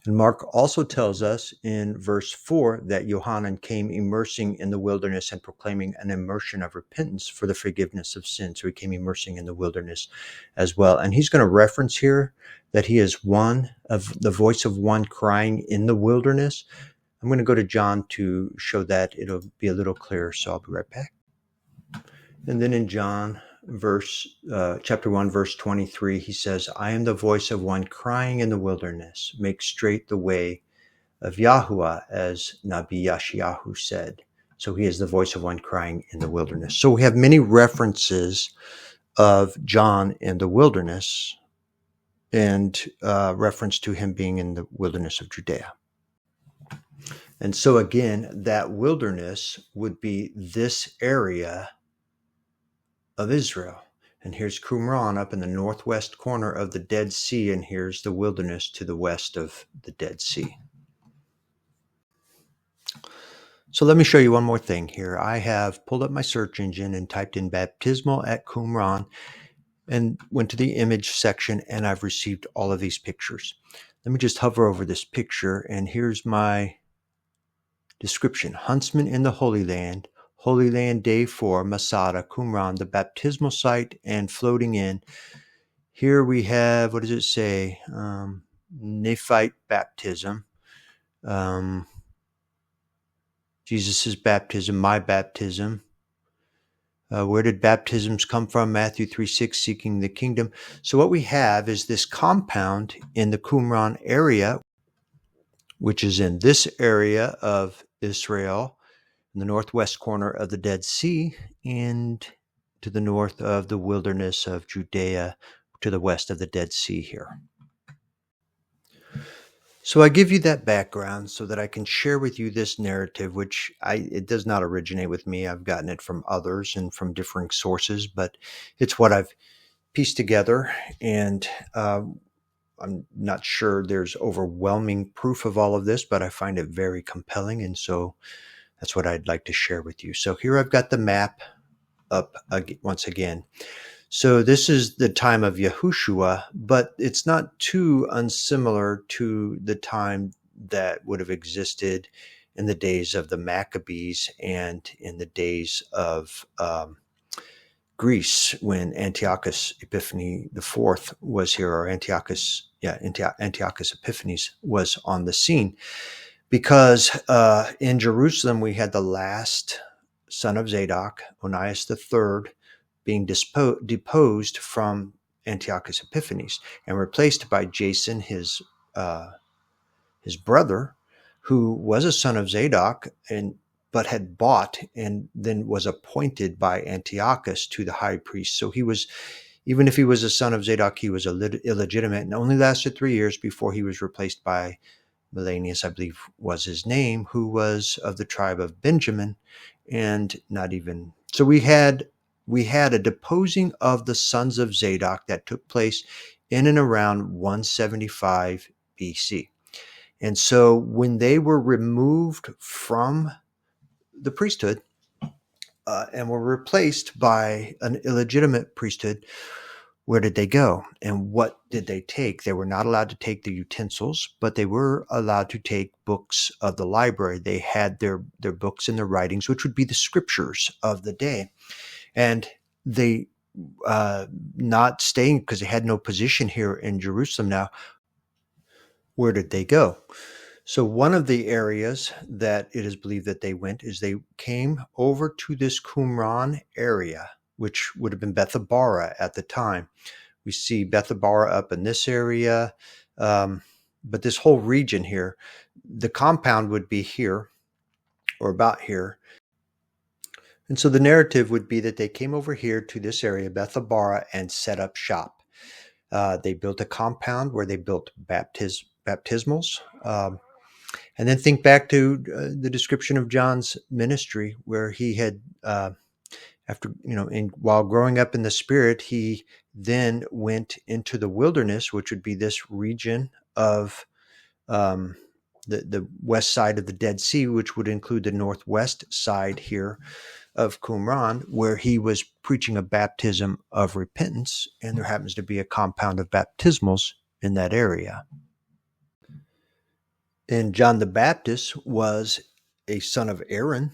And Mark also tells us in verse 4 that Yohanan came immersing in the wilderness and proclaiming an immersion of repentance for the forgiveness of sin. So he came immersing in the wilderness as well. And he's going to reference here that he is one of the voice of one crying in the wilderness. I'm going to go to John to show that it'll be a little clearer. So I'll be right back. And then in John chapter 1, verse 23, he says, I am the voice of one crying in the wilderness, make straight the way of Yahuwah, as Nabi Yashiyahu said. So he is the voice of one crying in the wilderness. So we have many references of John in the wilderness and reference to him being in the wilderness of Judea. And so again, that wilderness would be this area of Israel. And here's Qumran up in the northwest corner of the Dead Sea, and here's the wilderness to the west of the Dead Sea. So let me show you one more thing here. I have pulled up my search engine and typed in baptismal at Qumran and went to the image section, and I've received all of these pictures. Let me just hover over this picture, and here's my description. Huntsman in the Holy Land, Holy Land Day 4, Masada, Qumran, the baptismal site, and floating in. Here we have, what does it say? Nephite baptism. Jesus' baptism, my baptism. Where did baptisms come from? Matthew 3:6, seeking the kingdom. So what we have is this compound in the Qumran area, which is in this area of Israel, in the northwest corner of the Dead Sea, and to the north of the wilderness of Judea, to the west of the Dead Sea here. So I give you that background so that I can share with you this narrative, which it does not originate with me. I've gotten it from others and from differing sources, but it's what I've pieced together, and I'm not sure there's overwhelming proof of all of this, but I find it very compelling, and so that's what I'd like to share with you. So here I've got the map up once again. So this is the time of Yahushua, but it's not too unsimilar to the time that would have existed in the days of the Maccabees and in the days of Greece, when Antiochus Epiphanes IV was here, or Antiochus Epiphanes was on the scene. Because in Jerusalem, we had the last son of Zadok, Onias III, being deposed from Antiochus Epiphanes and replaced by Jason, his brother, who was a son of Zadok but had bought and then was appointed by Antiochus to the high priest. So he was, even if he was a son of Zadok, he was illegitimate, and only lasted 3 years before he was replaced by Melanius, I believe, was his name, who was of the tribe of Benjamin, and not even so. We had a deposing of the sons of Zadok that took place in and around 175 BC. And so when they were removed from the priesthood and were replaced by an illegitimate priesthood, where did they go and what did they take? They were not allowed to take the utensils, but they were allowed to take books of the library. They had their books and their writings, which would be the scriptures of the day. And they, not staying because they had no position here in Jerusalem now, where did they go? So one of the areas that it is believed that they went is they came over to this Qumran area, which would have been Bethabara at the time. We see Bethabara up in this area, but this whole region here, the compound would be here or about here. And so the narrative would be that they came over here to this area, Bethabara, and set up shop. They built a compound where they built baptismals. And then think back to the description of John's ministry, where he had, after, while growing up in the Spirit, he then went into the wilderness, which would be this region of the west side of the Dead Sea, which would include the northwest side here of Qumran, where he was preaching a baptism of repentance, and there happens to be a compound of baptismals in that area. And John the Baptist was a son of Aaron,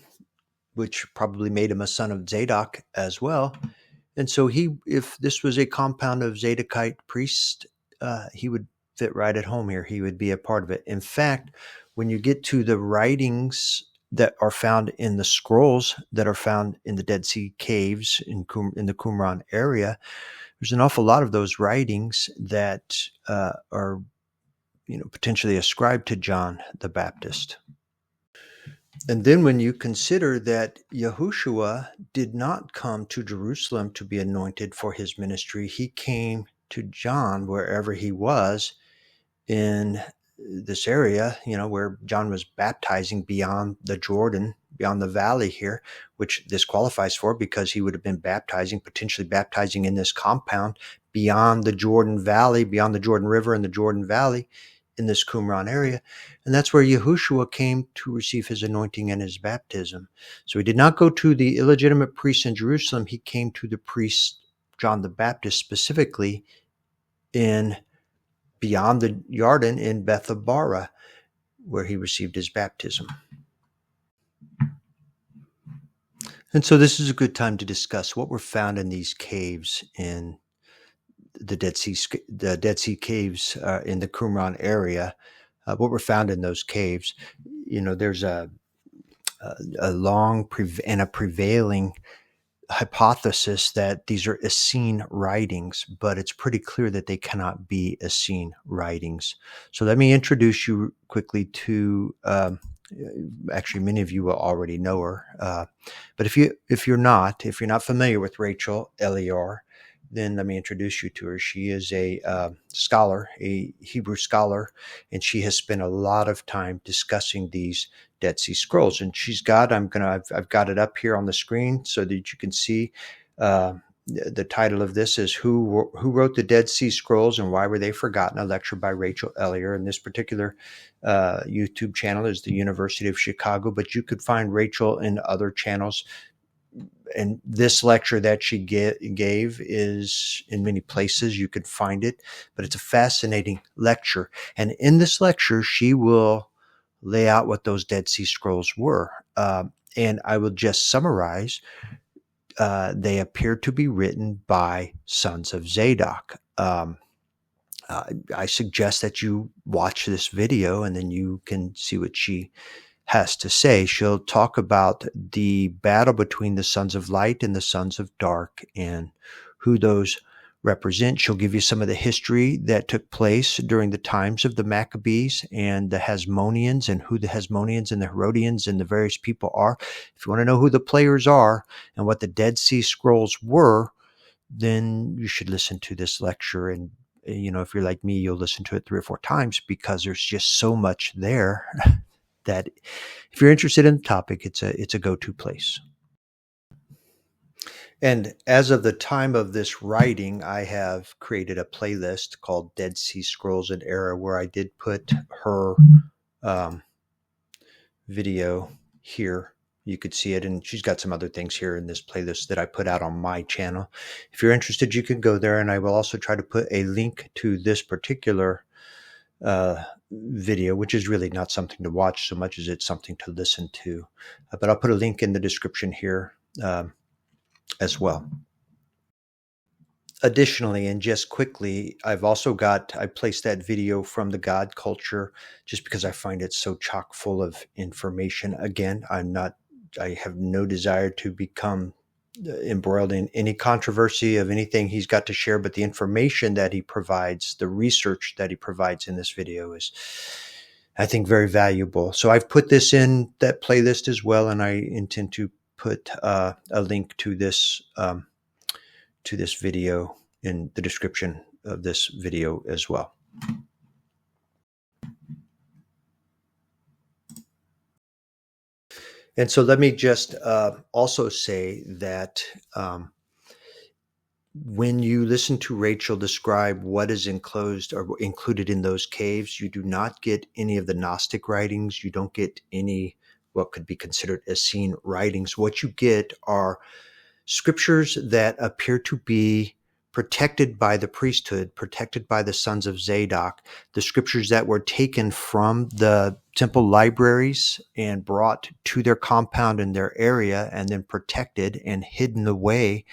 which probably made him a son of Zadok as well. And so if this was a compound of Zadokite priests, he would fit right at home here. He would be a part of it. In fact, when you get to the writings that are found in the scrolls that are found in the Dead Sea caves in the Qumran area, there's an awful lot of those writings that are potentially ascribed to John the Baptist. And then when you consider that Yahushua did not come to Jerusalem to be anointed for his ministry, he came to John wherever he was in this area, where John was baptizing beyond the Jordan, beyond the valley here, which this qualifies for because he would have been potentially baptizing in this compound beyond the Jordan Valley, beyond the Jordan River and the Jordan Valley in this Qumran area. And that's where Yahushua came to receive his anointing and his baptism. So he did not go to the illegitimate priests in Jerusalem. He came to the priest John the Baptist specifically beyond the Jordan in Bethabara, where he received his baptism. And so this is a good time to discuss what were found in these caves in the Dead Sea caves in the Qumran area. What were found in those caves? There's a long and a prevailing hypothesis that these are Essene writings, but it's pretty clear that they cannot be Essene writings. So let me introduce you quickly to, actually many of you will already know her, but if you're not familiar with Rachel Elior, then let me introduce you to her. She is a scholar, a Hebrew scholar, and she has spent a lot of time discussing these Dead Sea Scrolls. And I've got it up here on the screen so that you can see. The title of this is Who Wrote the Dead Sea Scrolls and Why Were They Forgotten? A lecture by Rachel Elior. And this particular YouTube channel is the University of Chicago, but you could find Rachel in other channels. And this lecture that she gave is in many places. You could find it, but it's a fascinating lecture. And in this lecture, she will lay out what those Dead Sea Scrolls were. And I will just summarize. They appear to be written by sons of Zadok. I suggest that you watch this video and then you can see what she has to say. She'll talk about the battle between the sons of light and the sons of dark and who those represent. She'll give you some of the history that took place during the times of the Maccabees and the Hasmoneans and who the Hasmoneans and the Herodians and the various people are. If you want to know who the players are and what the Dead Sea Scrolls were, then you should listen to this lecture and if you're like me, you'll listen to it 3 or 4 times because there's just so much there that if you're interested in the topic, it's a go-to place. And as of the time of this writing, I have created a playlist called Dead Sea Scrolls and Era, where I did put her video here. You could see it, and she's got some other things here in this playlist that I put out on my channel. If you're interested, you can go there, and I will also try to put a link to this particular video, which is really not something to watch so much as it's something to listen to. But I'll put a link in the description here as well. Additionally, and just quickly, I placed that video from the God culture just because I find it so chock full of information. Again, I have no desire to become embroiled in any controversy of anything he's got to share, but the information that he provides, the research that he provides in this video is, I think, very valuable. So I've put this in that playlist as well, and I intend to put a link to this video in the description of this video as well. And so let me just also say that when you listen to Rachel describe what is enclosed or included in those caves, you do not get any of the Gnostic writings. You don't get any what could be considered Essene writings. What you get are scriptures that appear to be protected by the priesthood, protected by the sons of Zadok, the scriptures that were taken from the temple libraries and brought to their compound in their area and then protected and hidden away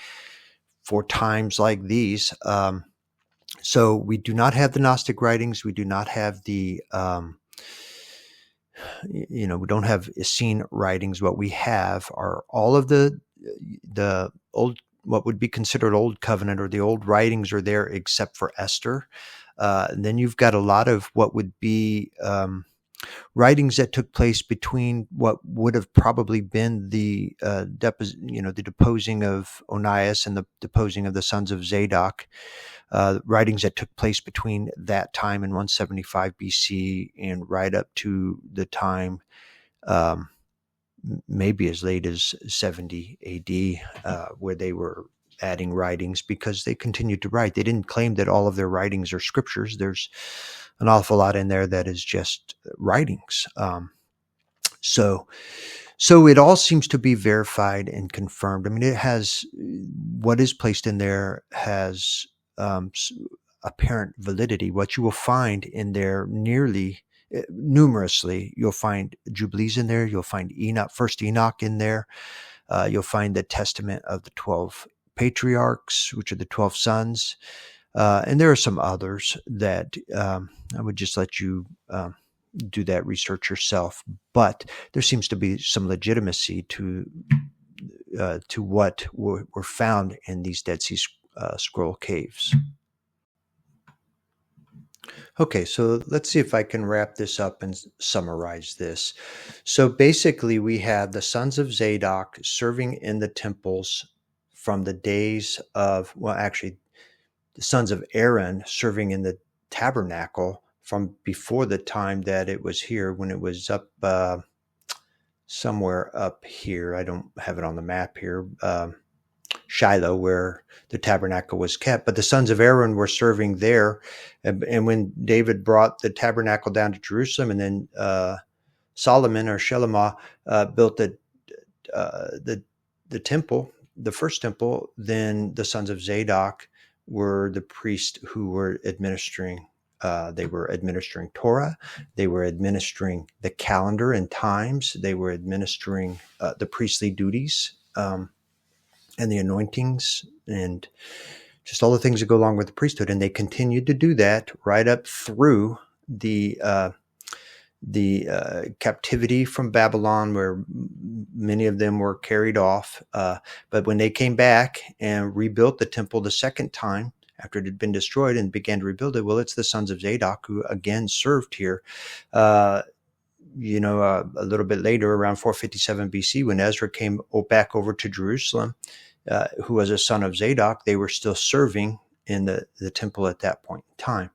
for times like these. So we do not have the Gnostic writings. We do not have the, we don't have Essene writings. What we have are all of the old, what would be considered Old Covenant or the old writings are there except for Esther. And then you've got a lot of what would be writings that took place between what would have probably been the deposing of Onias and the deposing of the sons of Zadok, writings that took place between that time in 175 BC and right up to the time maybe as late as 70 AD, where they were adding writings because they continued to write. They didn't claim that all of their writings are scriptures. There's an awful lot in there that is just writings. So it all seems to be verified and confirmed. I mean, it has, what is placed in there has apparent validity. What you will find in there numerously, you'll find Jubilees in there. You'll find First Enoch in there. You'll find the Testament of the 12 patriarchs, which are the 12 sons. And there are some others that I would just let you do that research yourself. But there seems to be some legitimacy to what were found in these Dead Sea Scroll caves. Okay, so let's see if I can wrap this up and summarize this. So basically, we have the sons of Zadok serving in the temples from the days of, the sons of Aaron serving in the tabernacle from before the time that it was here, when it was up somewhere up here. I don't have it on the map here. Shiloh, where the tabernacle was kept, but the sons of Aaron were serving there. And when David brought the tabernacle down to Jerusalem, and then Solomon or Shelemah built the temple, the first temple, then the sons of Zadok were the priests who were administering. They were administering Torah. They were administering the calendar and times. They were administering the priestly duties. And the anointings and just all the things that go along with the priesthood. And they continued to do that right up through the captivity from Babylon, where many of them were carried off. But when they came back and rebuilt the temple the second time, after it had been destroyed, and began to rebuild it, well, it's the sons of Zadok who again served here. A little bit later, around 457 BC, when Ezra came back over to Jerusalem, who was a son of Zadok, they were still serving in the temple at that point in time.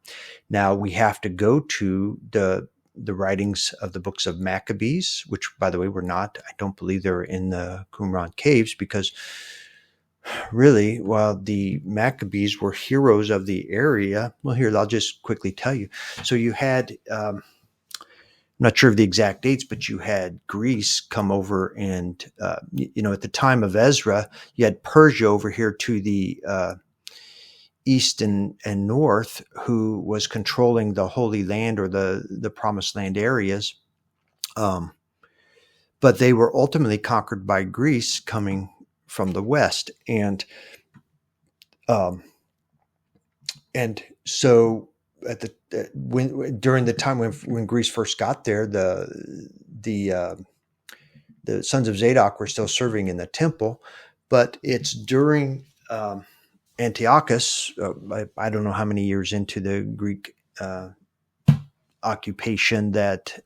Now we have to go to the writings of the books of Maccabees, which, by the way, I don't believe they're in the Qumran caves, because really, while the Maccabees were heroes of the area, well, here, I'll just quickly tell you. So you had, I'm not sure of the exact dates, but you had Greece come over and, at the time of Ezra, you had Persia over here to the east and north, who was controlling the Holy Land, or the Promised Land areas. But they were ultimately conquered by Greece coming from the west. And so during the time when Greece first got there, the sons of Zadok were still serving in the temple, but it's during Antiochus, I don't know how many years into the Greek occupation that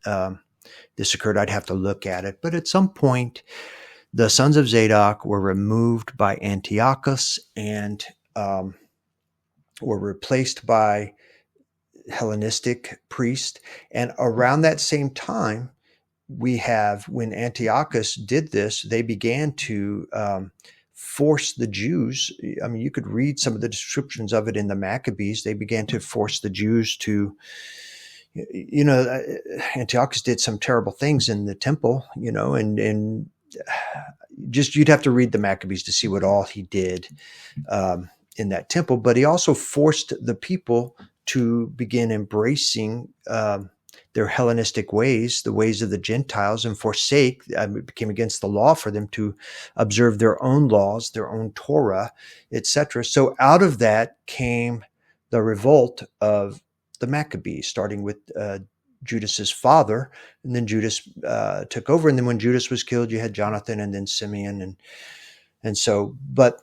this occurred. I'd have to look at it. But at some point, the sons of Zadok were removed by Antiochus and were replaced by Hellenistic priests. And around that same time, when Antiochus did this, they began to force the Jews. I mean, you could read some of the descriptions of it in the Maccabees. They began to force the Jews to, Antiochus did some terrible things in the temple, and just, you'd have to read the Maccabees to see what all he did in that temple. But he also forced the people to begin embracing their Hellenistic ways, the ways of the Gentiles, and forsake. It became against the law for them to observe their own laws, their own Torah, etc. So out of that came the revolt of the Maccabees, starting with Judas's father, and then Judas took over. And then when Judas was killed, you had Jonathan and then Simeon, and so. But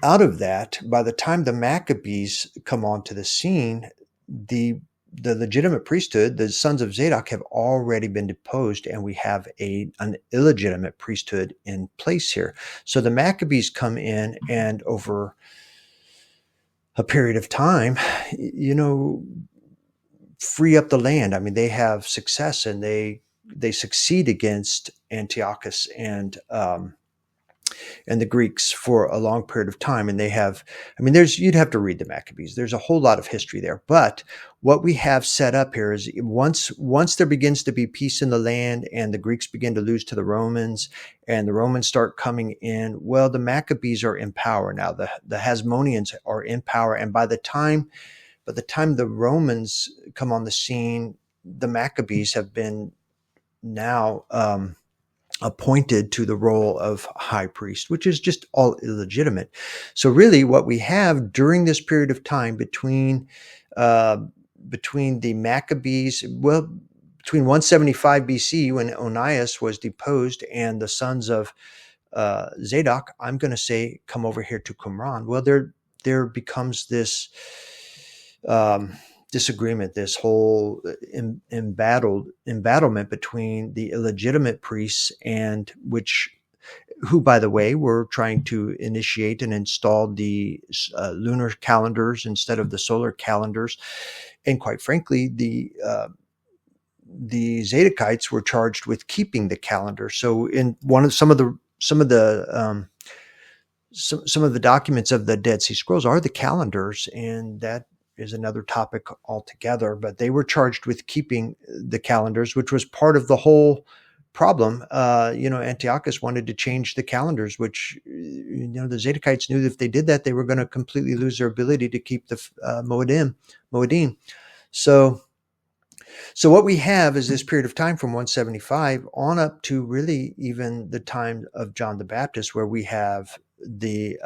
out of that, by the time the Maccabees come onto the scene, the legitimate priesthood, the sons of Zadok, have already been deposed, and we have an illegitimate priesthood in place here. So the Maccabees come in, and over a period of time, free up the land. I mean, they have success, and they succeed against Antiochus and the Greeks for a long period of time. And you'd have to read the Maccabees. There's a whole lot of history there. But what we have set up here is once there begins to be peace in the land, and the Greeks begin to lose to the Romans, and the Romans start coming in, well, the Maccabees are in power now. The Hasmoneans are in power. And by the time the Romans come on the scene, the Maccabees have been now appointed to the role of high priest, which is just all illegitimate. So really what we have during this period of time between the Maccabees, between 175 BC, when Onias was deposed, and the sons of Zadok, I'm going to say, come over here to Qumran. Well, there becomes this disagreement, this whole embattlement between the illegitimate priests, and who, by the way, were trying to initiate and install the lunar calendars instead of the solar calendars. And quite frankly, the Zadokites were charged with keeping the calendar. So in some of the documents of the Dead Sea Scrolls are the calendars, and that is another topic altogether. But they were charged with keeping the calendars, which was part of the whole problem. Antiochus wanted to change the calendars, which, the Zadokites knew that if they did that, they were going to completely lose their ability to keep the Moedim. So what we have is this period of time from 175 on up to really even the time of John the Baptist, where we have the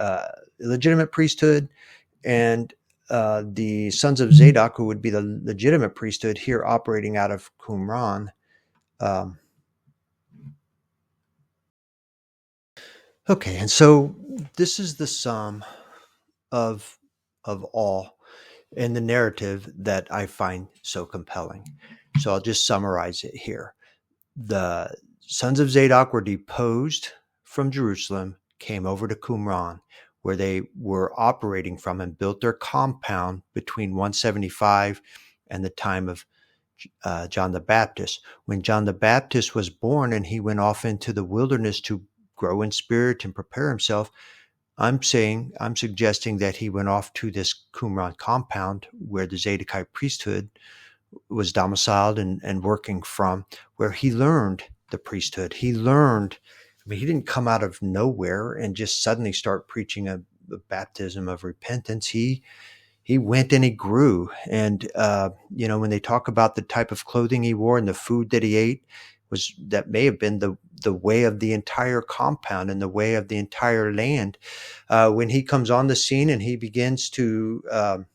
illegitimate priesthood and the sons of Zadok, who would be the legitimate priesthood, here operating out of Qumran. Okay, and so this is the sum of all in the narrative that I find so compelling. So I'll just summarize it here. The sons of Zadok were deposed from Jerusalem, came over to Qumran. where they were operating from and built their compound between 175 and the time of John the Baptist. When John the Baptist was born and he went off into the wilderness to grow in spirit and prepare himself, I'm suggesting that he went off to this Qumran compound where the Zadokite priesthood was domiciled and working from, where he learned the priesthood. He learned, he didn't come out of nowhere and just suddenly start preaching a baptism of repentance. He went and he grew. And, when they talk about the type of clothing he wore and the food that he ate, that may have been the way of the entire compound and the way of the entire land. When he comes on the scene and he begins to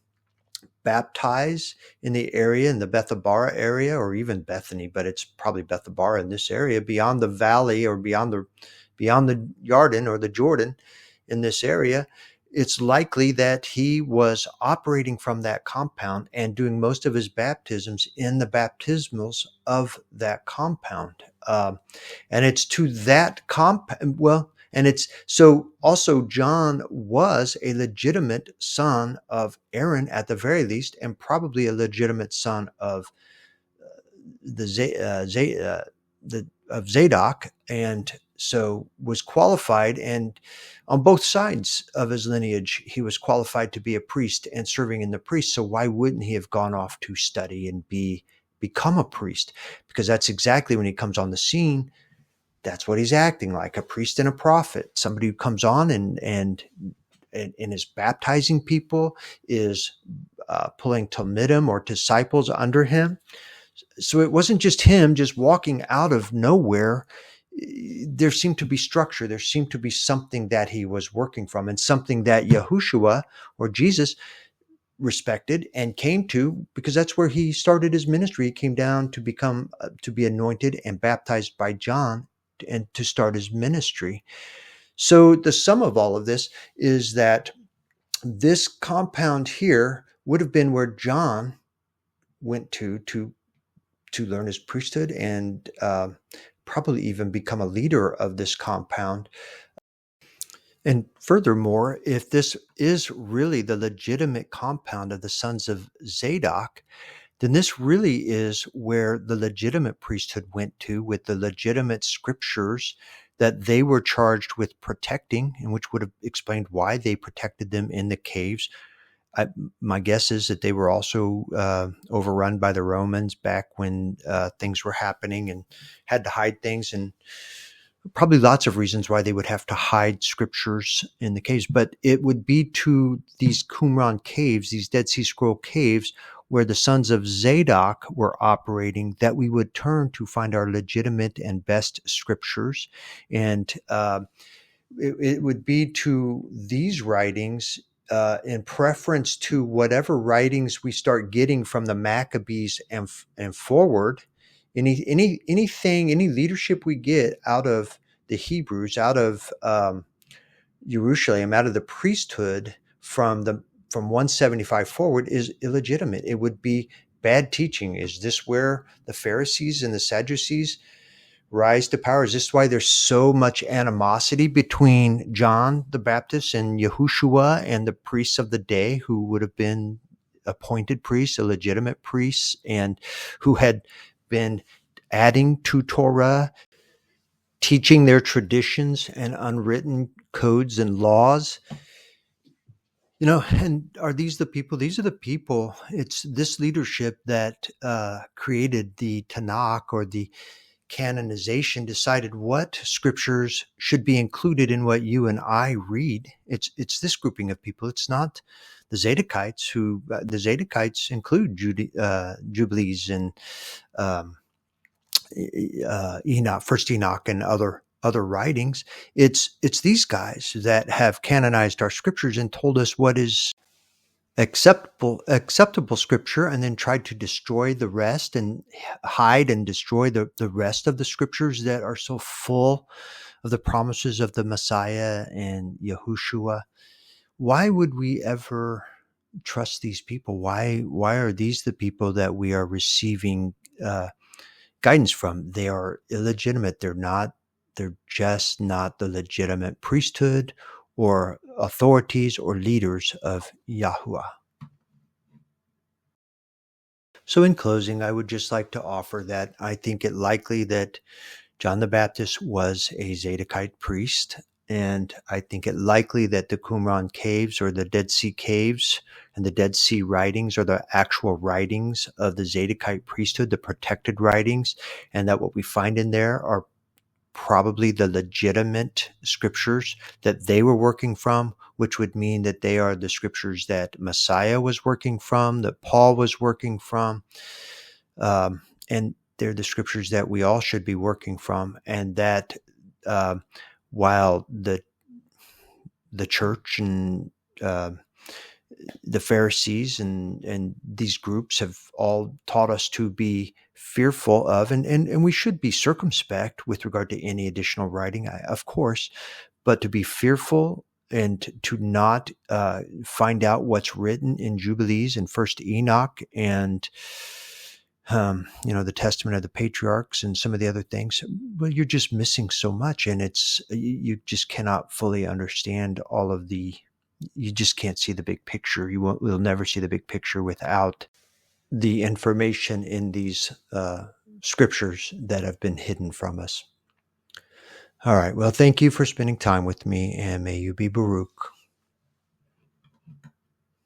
baptize in the area, in the Bethabara area, or even Bethany, but it's probably Bethabara in this area, beyond the valley or beyond the Yarden or the Jordan in this area, it's likely that he was operating from that compound and doing most of his baptisms in the baptismals of that compound. And it's to that compound, and it's so also John was a legitimate son of Aaron at the very least, and probably a legitimate son of of Zadok, and so was qualified, and on both sides of his lineage, he was qualified to be a priest and serving in the priest. So why wouldn't he have gone off to study and become a priest? Because that's exactly when he comes on the scene. That's what he's acting like, a priest and a prophet, somebody who comes on and is baptizing people, is pulling Talmidim or disciples under him. So it wasn't just him just walking out of nowhere. There seemed to be structure. There seemed to be something that he was working from, and something that Yahushua or Jesus respected and came to, because that's where he started his ministry. He came down to be anointed and baptized by John and to start his ministry. So the sum of all of this is that this compound here would have been where John went to learn his priesthood and probably even become a leader of this compound. And furthermore, if this is really the legitimate compound of the sons of Zadok, then this really is where the legitimate priesthood went to, with the legitimate scriptures that they were charged with protecting, and which would have explained why they protected them in the caves. My guess is that they were also overrun by the Romans back when things were happening and had to hide things, and probably lots of reasons why they would have to hide scriptures in the caves. But it would be to these Qumran caves, these Dead Sea Scroll caves, where the sons of Zadok were operating, that we would turn to find our legitimate and best scriptures. And it would be to these writings in preference to whatever writings we start getting from the Maccabees and forward. Anything, any leadership we get out of the Hebrews, out of Jerusalem, out of the priesthood from 175 forward, is illegitimate. It would be bad teaching. Is this where the Pharisees and the Sadducees rise to power? Is this why there's so much animosity between John the Baptist and Yahushua and the priests of the day, who would have been appointed priests, illegitimate priests, and who had been adding to Torah, teaching their traditions and unwritten codes and laws? And are these the people? These are the people. It's this leadership that created the Tanakh, or the canonization, decided what scriptures should be included in what you and I read. It's this grouping of people. It's not the Zadokites, who the Zadokites include Jubilees and Enoch, First Enoch, and other writings. It's these guys that have canonized our scriptures and told us what is acceptable scripture, and then tried to destroy the rest and hide and destroy the rest of the scriptures that are so full of the promises of the Messiah and Yahushua. Why would we ever trust these people? Why are these the people that we are receiving guidance from? They are illegitimate. They're just not the legitimate priesthood or authorities or leaders of Yahuwah. So in closing, I would just like to offer that I think it likely that John the Baptist was a Zadokite priest, and I think it likely that the Qumran caves or the Dead Sea caves and the Dead Sea writings are the actual writings of the Zadokite priesthood, the protected writings, and that what we find in there are probably the legitimate scriptures that they were working from, which would mean that they are the scriptures that Messiah was working from, that Paul was working from, and they're the scriptures that we all should be working from, and that while the church and the Pharisees and these groups have all taught us to be fearful of, and we should be circumspect with regard to any additional writing, of course, but to be fearful and to not find out what's written in Jubilees and First Enoch and the Testament of the Patriarchs and some of the other things. Well, you're just missing so much, and you just cannot fully understand all of you just can't see the big picture. You'll never see the big picture without the information in these scriptures that have been hidden from us. All right. Well, thank you for spending time with me, and may you be Baruch.